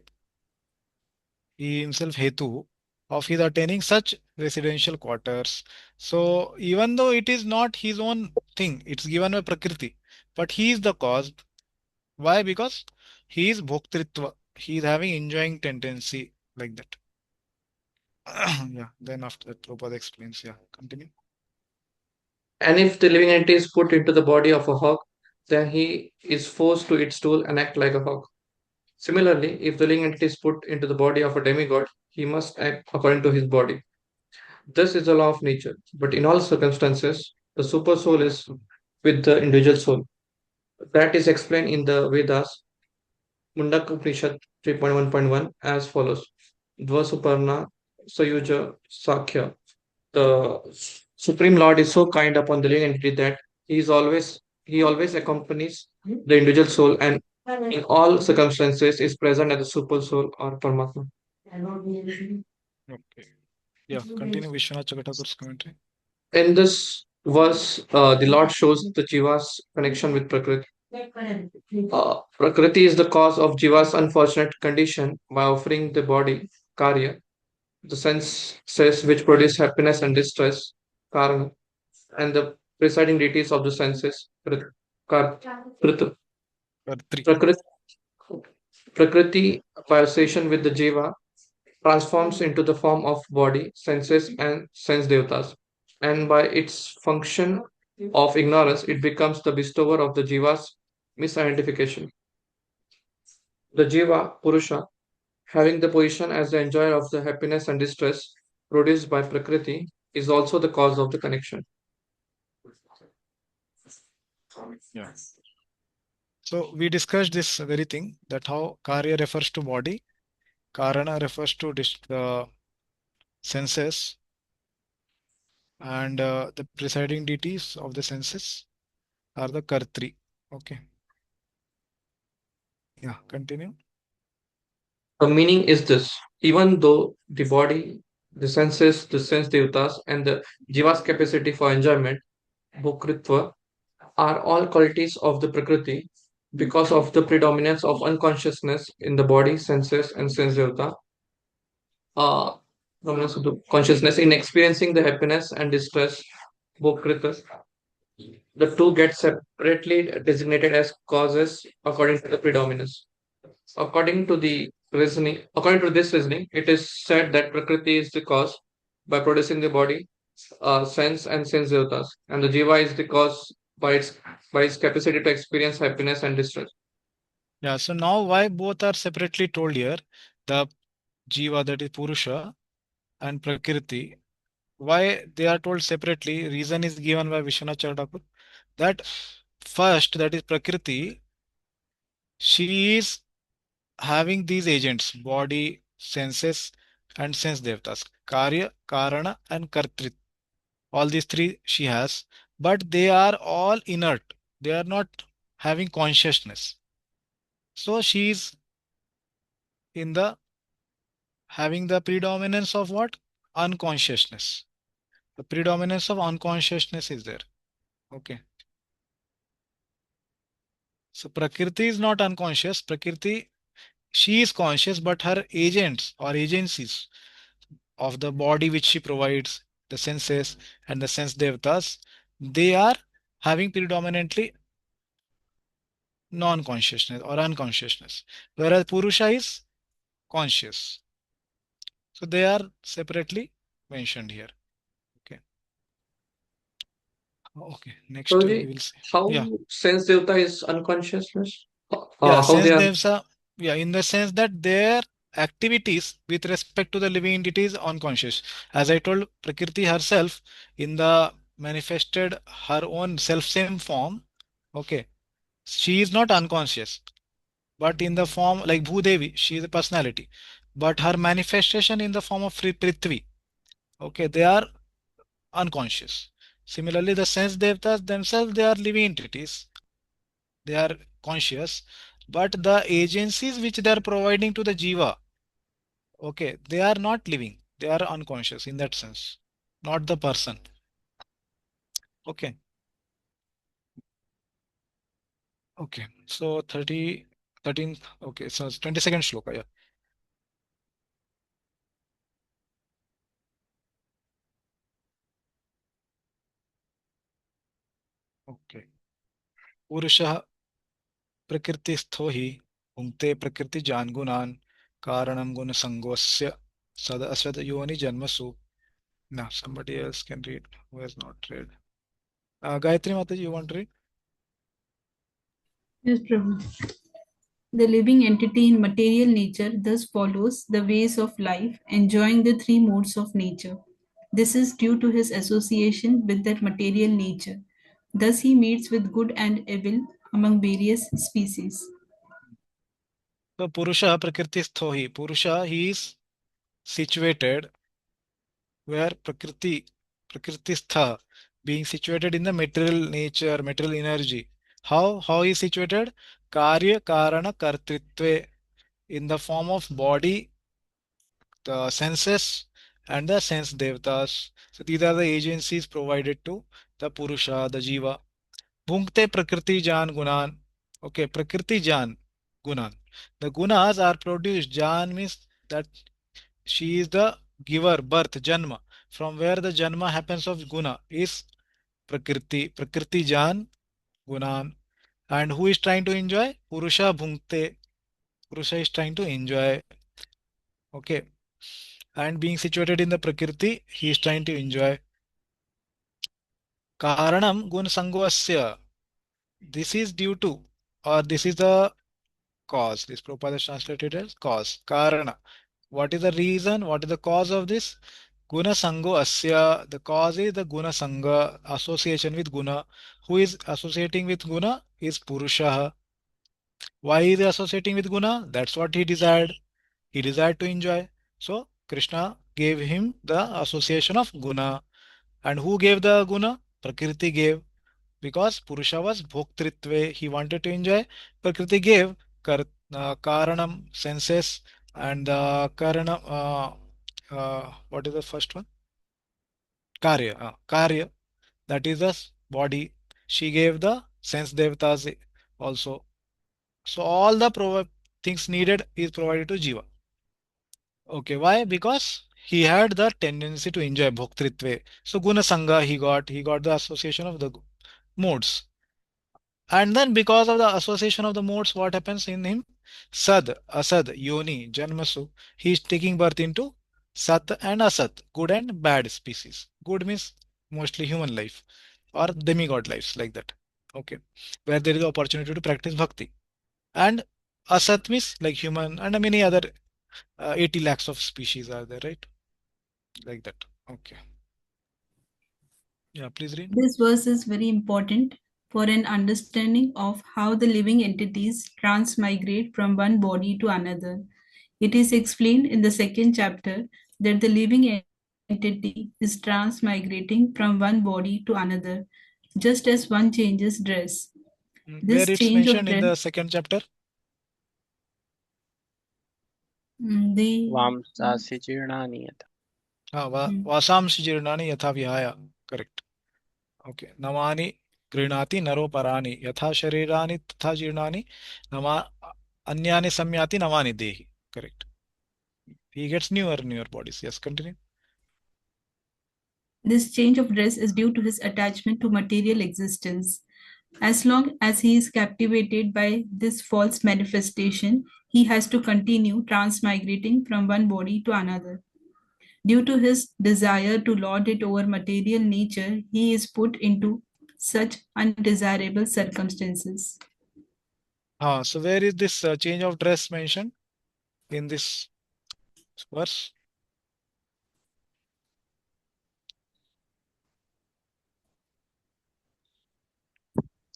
He himself hetu of his attaining such residential quarters. So even though it is not his own thing, it's given by Prakriti, but he is the cause. Why? Because he is bhoktritva. He is having enjoying tendency like that. Yeah. Then after that, Prabhupada explains. Yeah. Continue. And if the living entity is put into the body of a hog, then he is forced to eat stool and act like a hog. Similarly, if the living entity is put into the body of a demigod, he must act according to his body. This is the law of nature. But in all circumstances, the super soul is with the individual soul. That is explained in the Vedas, Mundaka Upanishad 3.1.1 as follows. Dvasuparna Sayuja Sakya. The Supreme Lord is so kind upon the living entity that he always accompanies the individual soul and in all circumstances is present as the super soul or Paramatma. Okay. Yeah. Continue Vishwanath Chakatakur's commentary. In this verse, the Lord shows the Jiva's connection with Prakriti. Prakriti is the cause of Jiva's unfortunate condition by offering the body, Karya, the senses which produce happiness and distress, Karma, and the presiding deities of the senses, Krita. Three. Prakriti, by association with the Jiva, transforms into the form of body, senses, and sense devatas. And by its function of ignorance, it becomes the bestower of the Jiva's misidentification. The Jiva, Purusha, having the position as the enjoyer of the happiness and distress produced by Prakriti, is also the cause of the connection. Yeah. So we discussed this very thing, that how Karya refers to body, Karana refers to the senses, and the presiding deities of the senses are the Kartri. Okay. Yeah, continue. The meaning is this: even though the body, the senses, the sense devatas, and the Jiva's capacity for enjoyment, Bhokritva, are all qualities of the Prakriti, because of the predominance of unconsciousness in the body, senses, and sense devata, dominance of the consciousness in experiencing the happiness and distress, Bhokritas, the two get separately designated as causes according to the predominance. According to this reasoning, it is said that Prakriti is the cause by producing the body, sense and sense devatas, and the Jiva is the cause by its capacity to experience happiness and distress. Yeah, so now why both are separately told here? The Jiva, that is Purusha, and Prakriti. Why they are told separately? Reason is given by Vishwanath Chardakur that first, that is Prakriti, she is having these agents, body, senses, and sense devatas, Karya, Karana, and Kartrit. All these three she has, but they are all inert. They are not having consciousness. So she is in the having the predominance of what? Unconsciousness. The predominance of unconsciousness is there. Okay. So Prakriti is not unconscious. Prakriti, she is conscious, but her agents or agencies of the body which she provides, the senses and the sense devatas, they are having predominantly non-consciousness or unconsciousness, whereas Purusha is conscious. So they are separately mentioned here. Okay. Okay. Next So, we will see. how Yeah. sense devata is unconsciousness? Yeah. How Sense they are? devas. Yeah. In the sense that their activities with respect to the living entity is unconscious. As I told, Prakriti herself in the manifested her own self same form. Okay, she is not unconscious, but in the form like Bhudevi, she is a personality, but her manifestation in the form of Prithvi. Okay, they are unconscious. Similarly, the sense devatas themselves, they are living entities. They are conscious, but the agencies which they are providing to the jiva, okay, they are not living. They are unconscious in that sense, not the person. Okay. Okay. So 13. Okay. So it's 22nd shloka. Yeah. Okay. Purusha प्रकृतिस्थो हि भुङ्क्ते प्रकृतिजान् कारणं गुणसङ्गोऽस्य सद असद योनि जन्मसु. Now somebody else can read who has not read. Gayatri Mataji, you want to read? Yes, Prabhu. The living entity in material nature thus follows the ways of life, enjoying the three modes of nature. This is due to his association with that material nature. Thus, he meets with good and evil among various species. So Purusha Prakristho hi. Purusha, he is situated where Prakristha, being situated in the material nature, material energy. How he is situated? Karya Karana Kartritve, in the form of body, the senses, and the sense devatas. So these are the agencies provided to the Purusha, the Jiva. Bhunkte Prakriti Jan Gunan. Okay, Prakriti Jan Gunan. The gunas are produced. Jan means that she is the giver, birth, Janma. From where the Janma happens of guna is Prakriti. Prakriti Jan Gunan. And who is trying to enjoy? Purusha Bhunkte. Purusha is trying to enjoy. Okay. And being situated in the Prakriti, he is trying to enjoy. Karanam Gun Sangvasya. This is due to, or this is the cause. This Prabhupada is translated as cause. Karana. What is the reason? What is the cause of this? Guna Sango Asya. The cause is the Guna Sangha, association with Guna. Who is associating with Guna? Is Purusha. Why is he associating with Guna? That's what he desired. He desired to enjoy. So Krishna gave him the association of Guna. And who gave the Guna? Prakriti gave. Because Purusha was Bhoktritve, he wanted to enjoy. Prakriti gave Karanam, senses, and Karana, what is the first one? Karya. Karya, that is the body. She gave the sense devatas also. So all the things needed is provided to Jiva. Okay, why? Because he had the tendency to enjoy Bhoktritve. So Guna Sangha he got the association of the modes. And then because of the association of the modes, what happens in him? Sad, Asad, Yoni, Janmasu. He is taking birth into Sat and Asat, good and bad species. Good means mostly human life or demigod lives like that. Okay. Where there is opportunity to practice bhakti. And Asat means like human and many other 80 lakhs of species are there, right? Like that. Okay. Yeah, please read. This verse is very important for an understanding of how the living entities transmigrate from one body to another. It is explained in the second chapter that the living entity is transmigrating from one body to another, just as one changes dress. Where This it's change of mentioned in dress, the second chapter? the Vamsasya Jirnani yata. वासांसि जीर्णानि यथा विहाय. Correct. Okay. नवानि गृह्णाति नरो पराणि यथा शरीराणि तथा जीर्णानि नवा अन्यानि सम्याति नवानि देहि. Correct. He gets newer bodies. Yes, continue. This change of dress is due to his attachment to material existence. As long as he is captivated by this false manifestation, he has to continue transmigrating from one body to another. Due to his desire to lord it over material nature, he is put into such undesirable circumstances. So where is this change of dress mentioned in this verse.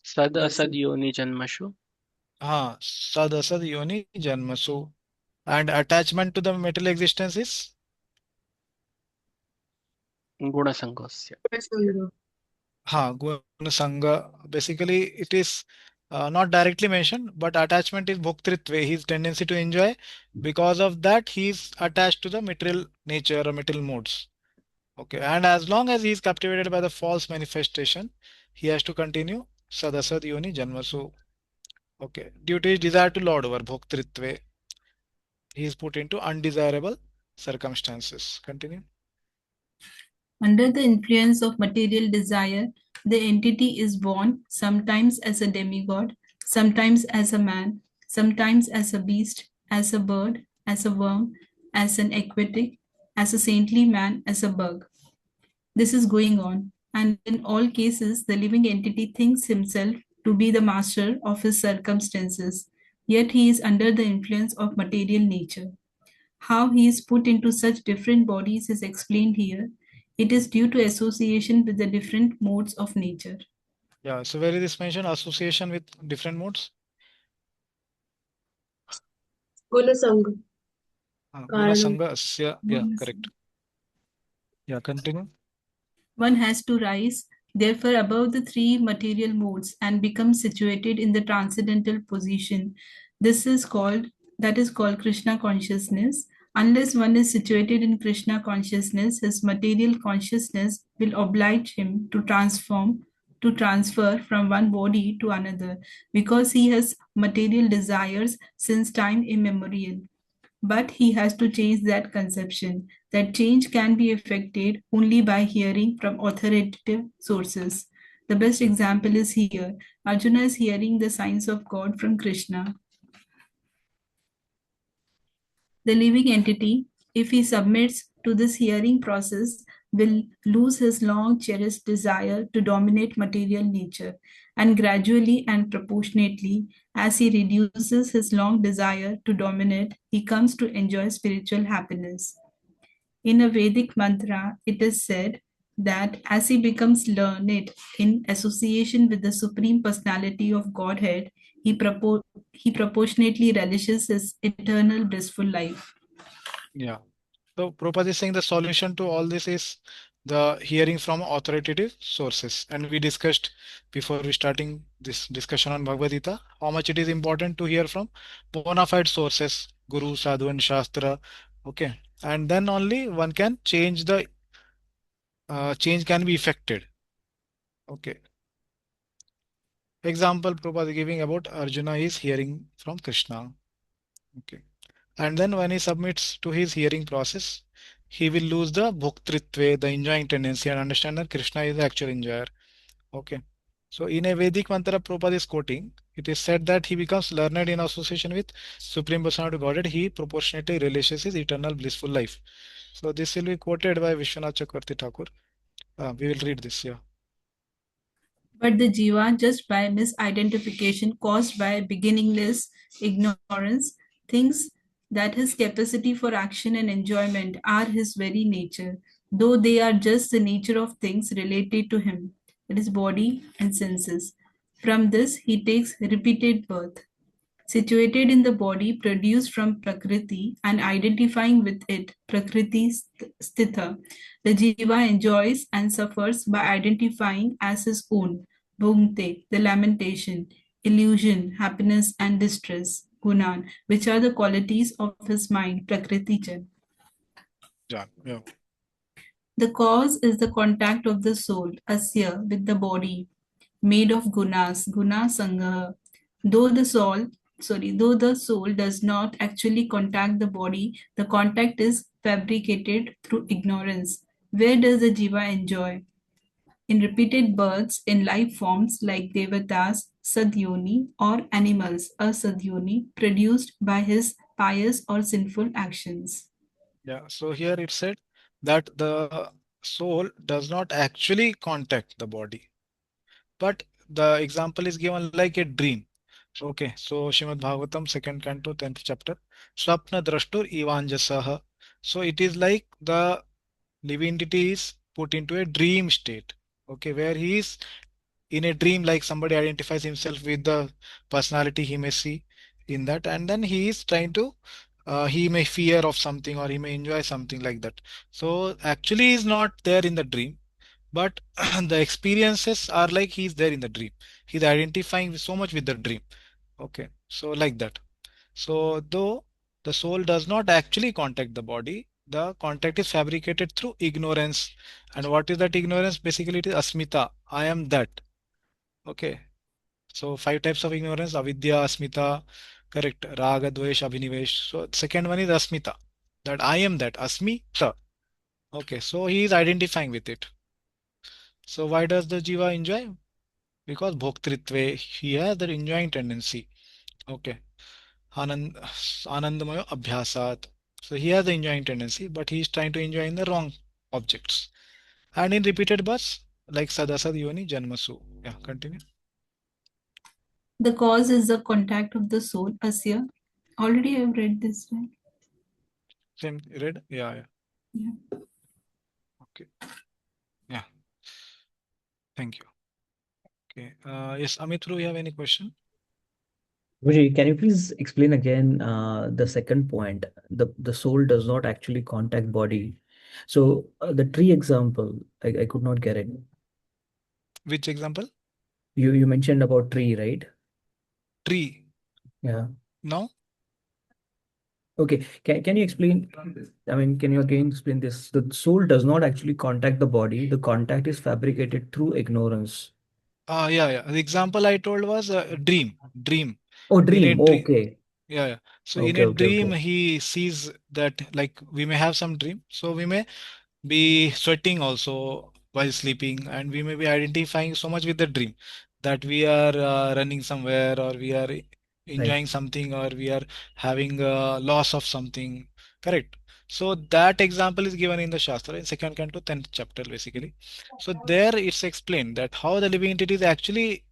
Sad asad yoni janmashu. Sad asad yoni janmasu. And attachment to the material existence is Guna sanghasya. Guna Sangha. Basically, it is not directly mentioned, but attachment is bhoktritve, his tendency to enjoy. Because of that, he is attached to the material nature or material modes. Okay, and as long as he is captivated by the false manifestation, he has to continue sadasad yoni janmasu. Okay, due to his desire to lord over bhoktritve, he is put into undesirable circumstances. Continue. Under the influence of material desire, the entity is born sometimes as a demigod, sometimes as a man, sometimes as a beast, as a bird, as a worm, as an aquatic, as a saintly man, as a bug. This is going on, and in all cases, the living entity thinks himself to be the master of his circumstances, yet he is under the influence of material nature. How he is put into such different bodies is explained here. It is due to association with the different modes of nature. Yeah, so where is this mentioned? Association with different modes? Guna Sangha. Guna Sangha asya. Yeah, correct. Yeah, continue. One has to rise, therefore, above the three material modes and become situated in the transcendental position. This is called, that is called Krishna consciousness. Unless one is situated in Krishna consciousness, his material consciousness will oblige him to transfer from one body to another, because he has material desires since time immemorial. But he has to change that conception. That change can be effected only by hearing from authoritative sources. The best example is here. Arjuna is hearing the signs of God from Krishna. The living entity, if he submits to this hearing process, will lose his long cherished desire to dominate material nature, and gradually and proportionately, as he reduces his long desire to dominate, he comes to enjoy spiritual happiness. In a Vedic mantra, it is said that as he becomes learned in association with the Supreme Personality of Godhead, he proportionately relishes his eternal blissful life. Yeah. So Prabhupada is saying the solution to all this is the hearing from authoritative sources. And we discussed before we starting this discussion on Bhagavad Gita, how much it is important to hear from bona fide sources, Guru, Sadhu and Shastra. Okay. And then only one can change the change can be effected. Okay. Example Prabhupada is giving about Arjuna is hearing from Krishna. Okay. And then when he submits to his hearing process, he will lose the bhoktritve, the enjoying tendency, and understand that Krishna is the actual enjoyer. Okay. So in a Vedic mantra Prabhupada is quoting, it is said that he becomes learned in association with Supreme Personality of Godhead, he proportionately relishes his eternal blissful life. So this will be quoted by Vishwanath Chakravarti Thakur. We will read this, yeah. But the jiva, just by misidentification caused by beginningless ignorance, thinks that his capacity for action and enjoyment are his very nature, though they are just the nature of things related to him, that is, body and senses. From this, he takes repeated birth, situated in the body produced from Prakriti and identifying with it, Prakriti Sthita. The jiva enjoys and suffers by identifying as his own, Bhungte, the lamentation, illusion, happiness, and distress, Gunan, which are the qualities of his mind, Prakriti Chan. Yeah, yeah. The cause is the contact of the soul, Asya, with the body, made of gunas, guna sangha. Though the soul does not actually contact the body, the contact is fabricated through ignorance. Where does the jiva enjoy? In repeated births in life forms like devatas, sadhyoni, or animals, asadhyoni, produced by his pious or sinful actions. Yeah. So here it said that the soul does not actually contact the body. But the example is given like a dream. Okay, so Shrimad Bhagavatam, second canto, 10th chapter. Swapna drashtur ivanjasaha. So it is like the living entity is put into a dream state, okay, where he is in a dream, like somebody identifies himself with the personality he may see in that, and then he is trying to he may fear of something or he may enjoy something like that. So actually he's not there in the dream, but the experiences are like he's there in the dream. He's identifying so much with the dream. Okay, so like that. So though the soul does not actually contact the body, the contact is fabricated through ignorance. And what is that ignorance? Basically it is asmita. I am that. Okay. So five types of ignorance: avidya, asmita, correct, raga, dvesh, abhinivesh. So second one is asmita, that I am that, asmita. Okay, so he is identifying with it. So why does the jiva enjoy? Because bhoktritve, he has that enjoying tendency. Okay. Anand, Anandamayo Abhyasat. So he has the enjoying tendency, but he is trying to enjoy in the wrong objects. And in repeated births, like Sadasad Yoni Janmasu. Yeah, continue. The cause is the contact of the soul, Asya. Already I have read this, right? Same read? Yeah, yeah. Yeah. Okay. Yeah. Thank you. Okay. Yes, Amitru, you have any question? Vijay, can you please explain again the second point? The soul does not actually contact body. So the tree example, I could not get it. Which example? You mentioned about tree, right? Tree. Yeah. No? Okay. Can you explain? I mean, can you again explain this? The soul does not actually contact the body. The contact is fabricated through ignorance. Yeah, yeah. The example I told was a dream. Dream. Oh, In a dream. dream. Okay. Yeah, yeah. So in Okay, a okay, dream, okay. he sees that like we may have some dream. So we may be sweating also while sleeping, and we may be identifying so much with the dream that we are running somewhere, or we are Right. enjoying something, or we are having a loss of something. Correct. So that example is given in the Shastra in second canto, 10th chapter, basically. So there it's explained that how the living entity is actually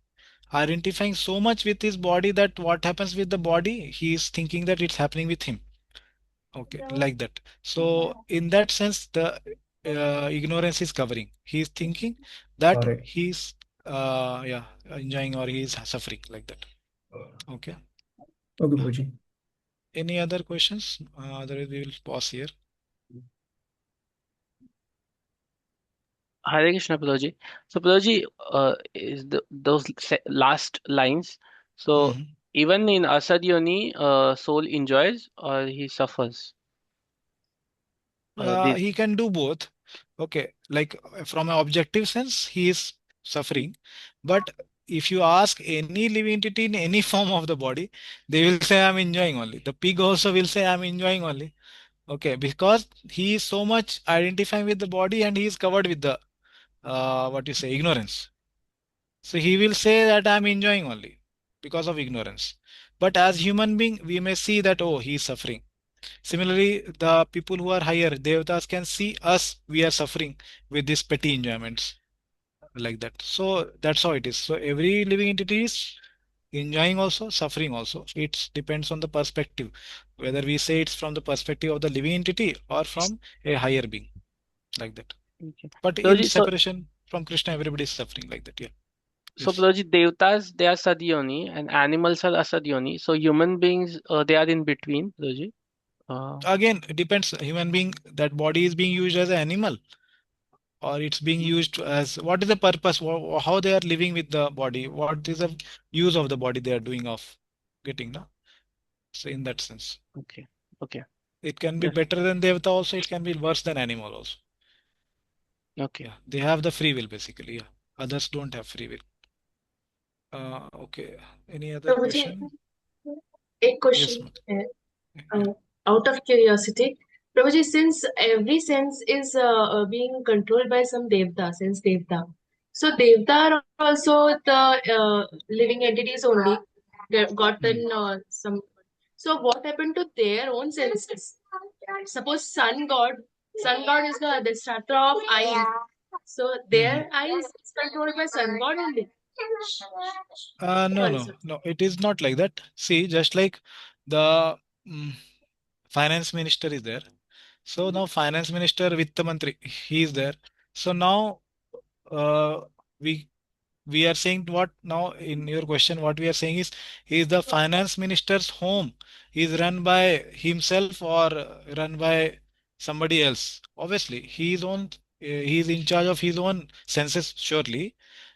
identifying so much with his body that what happens with the body, he is thinking that it's happening with him. Okay, like that. So in that sense, the ignorance is covering. He is thinking that Got it. he's yeah, enjoying or he is suffering like that. Okay. Okay, Vijay. Any other questions? Otherwise, we will pause here. Hare Krishna, Prabhuji. So, Prabhuji, is those last lines. So, Mhm. even in Asad Yoni, soul enjoys or he suffers. The He can do both. Okay, like from an objective sense, he is suffering. But if you ask any living entity in any form of the body, they will say, I'm enjoying only. The pig also will say, I'm enjoying only. Okay, because he is so much identifying with the body and he is covered with the what you say, ignorance. So he will say that I'm enjoying only because of ignorance. But as human being, we may see that, oh, he is suffering. Similarly, the people who are higher, devatas can see us, we are suffering with these petty enjoyments like that. So that's how it is. So every living entity is enjoying also, suffering also. It depends on the perspective, whether we say it's from the perspective of the living entity or from a higher being, like that. okay. But in Prabhuji, separation from Krishna, everybody is suffering like that. Yeah. so Yes. Prabhuji, Devtas, they are Sadyoni and animals are Asadyoni. So human beings, they are in between, Prabhuji. Again, it depends. Human being, that body is being used as an animal, or it's being used as, what is the purpose, how they are living with the body, what is the use of the body they are doing of getting, no? So in that sense, Okay, okay, it can be yes, better than devata also, it can be worse than animal also. okay. Yeah, they have the free will basically. Yeah, others don't have free will. Okay, any other Prabhuji, question? a Yes, question ma'am. Yeah. uh, out of curiosity. Prabhuji, since every sense is being controlled by some devta, sense devta, so devta are also the living entities only. They've Hmm. gotten some. So what happened to their own senses? Suppose sun god is the starter of eye. So Mhm. their eyes is controlled by sun god only. No, Also. no, no, it is not like that. See, just like the mm, finance minister is there. So now finance minister, Vitt Mantri, he is there. So now uh, we we are saying what now in your question, what we are saying is the finance minister's home is run by himself or run by somebody else? Obviously, he is in charge of his own senses, surely,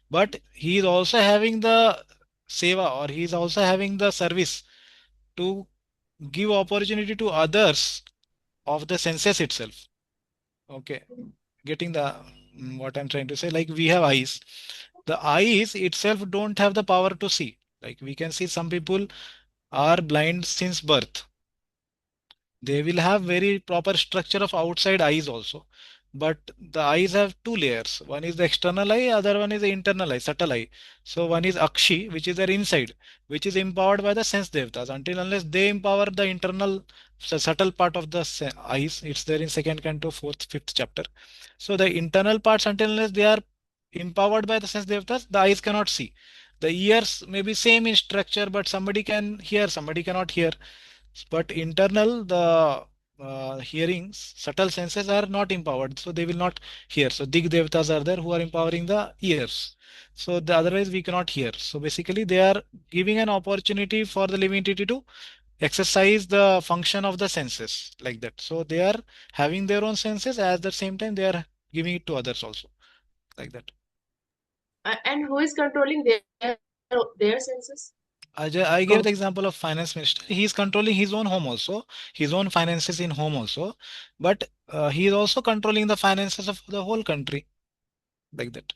but he is also having the seva, or he is also having the service to give opportunity to others of the senses itself. Okay, getting the what I'm trying to say, like we have eyes, the eyes itself don't have the power to see. Like we can see some people are blind since birth. They will have very proper structure of outside eyes also, but the eyes have two layers. One is the external eye, other one is the internal eye, subtle eye. So one is akshi, which is their inside, which is empowered by the sense devtas. Until unless they empower the internal subtle part of the eyes, it's there in second canto, fourth, fifth chapter. So the internal parts, until unless they are empowered by the sense devtas, the eyes cannot see. The ears may be same in structure, but somebody can hear, somebody cannot hear. But internal, the hearings, subtle senses are not empowered, so they will not hear. So dig devatas are there who are empowering the ears. So the otherwise we cannot hear. So basically they are giving an opportunity for the living entity to exercise the function of the senses, like that. So they are having their own senses, at the same time they are giving it to others also, like that. And who is controlling their senses? I gave the example of finance minister. He is controlling his own home also, his own finances in home also, but he is also controlling the finances of the whole country, like that.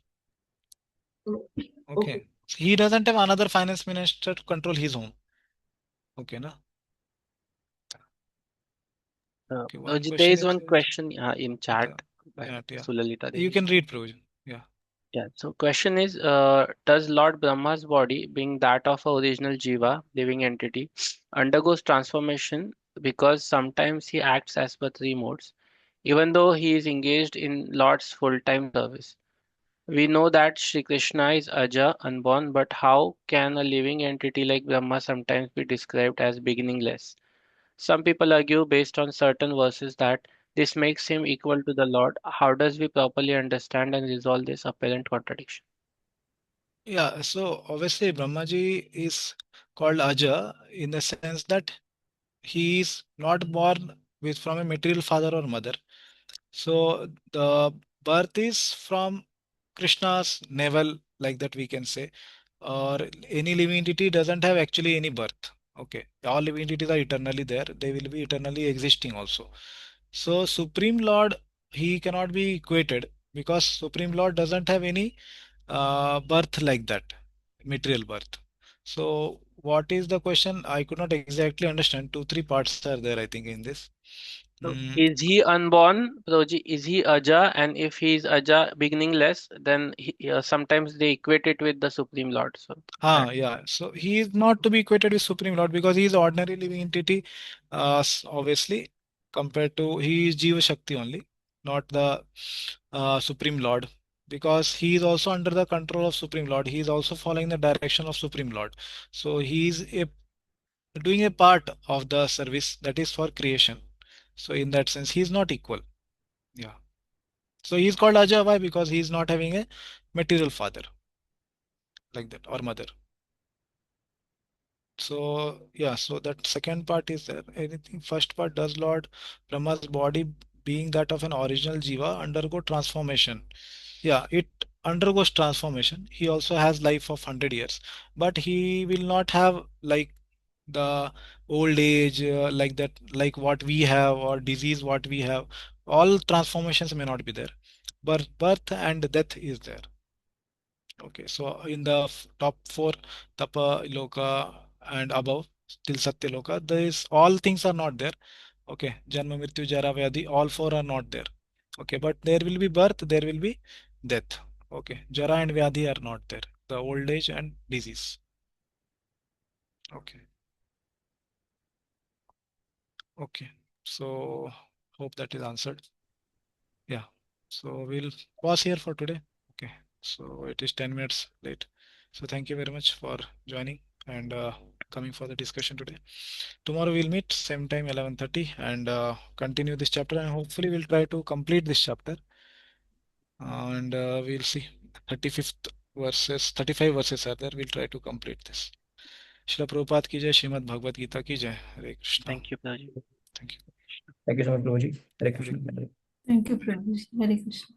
Okay. Okay. He doesn't have another finance minister to control his home. Okay, na? Okay, one There question is is one question in in chat the by chat. Yeah, Sulalita you Devi. can read, Provision. Yeah. Yeah. So question is, does Lord Brahma's body, being that of a original Jiva, living entity, undergoes transformation because sometimes he acts as per three modes, even though he is engaged in Lord's full-time service? We know that Sri Krishna is Aja, unborn, but how can a living entity like Brahma sometimes be described as beginningless? Some people argue based on certain verses that this makes him equal to the Lord. How does we properly understand and resolve this apparent contradiction? Yeah, so obviously Brahmaji is called Aja in the sense that he is not born with from a material father or mother. So the birth is from Krishna's navel, like that we can say, or any living entity doesn't have actually any birth. Okay, all living entities are eternally there. They will be eternally existing also. So Supreme Lord, he cannot be equated because Supreme Lord doesn't have any birth like that, material birth. So what is the question? I could not exactly understand. Two, three parts are there, I think, in this. So Mm, is he unborn, Proji? Is he Aja? And if he is Aja, beginningless, then sometimes they equate it with the Supreme Lord. So Yeah. So he is not to be equated with Supreme Lord because he is ordinary living entity, obviously, compared to he is Jiva Shakti only, not the Supreme Lord. Because he is also under the control of Supreme Lord. He is also following the direction of Supreme Lord. So he is doing a part of the service that is for creation. So in that sense, he is not equal. Yeah. So he is called Aja. Why? Because he is not having a material father like that or mother. So yeah, so that second part is there. Anything first part, does Lord Brahma's body being that of an original Jiva undergo transformation? Yeah, it undergoes transformation. He also has life of 100 years, but he will not have like the old age like that, like what we have, or disease what we have. All transformations may not be there, but birth and death is there. Okay, so in the top four, Tapa, Loka, and above, till Satya Loka, there is all things are not there. Okay, Janma, Mrityu, Jara, Vyadhi, all four are not there. Okay, but there will be birth, there will be death. Okay, Jara and Vyadhi are not there. The old age and disease. Okay, okay. So hope that is answered. Yeah. So we'll pause here for today. Okay. So it is 10 minutes late. So thank you very much for joining and coming for the discussion today. Tomorrow we'll meet same time 11:30 and continue this chapter, and hopefully we'll try to complete this chapter. And we'll see 35th verses, 35 verses are there. We'll try to complete this. Srila Prabhupada ki jai, Srimad Bhagavad Gita ki jai. Hare Krishna. Thank you, Prabhuji. Thank you. Thank you so much, Prabhuji. Hare Krishna. Thank you, Prabhuji. Hare Krishna.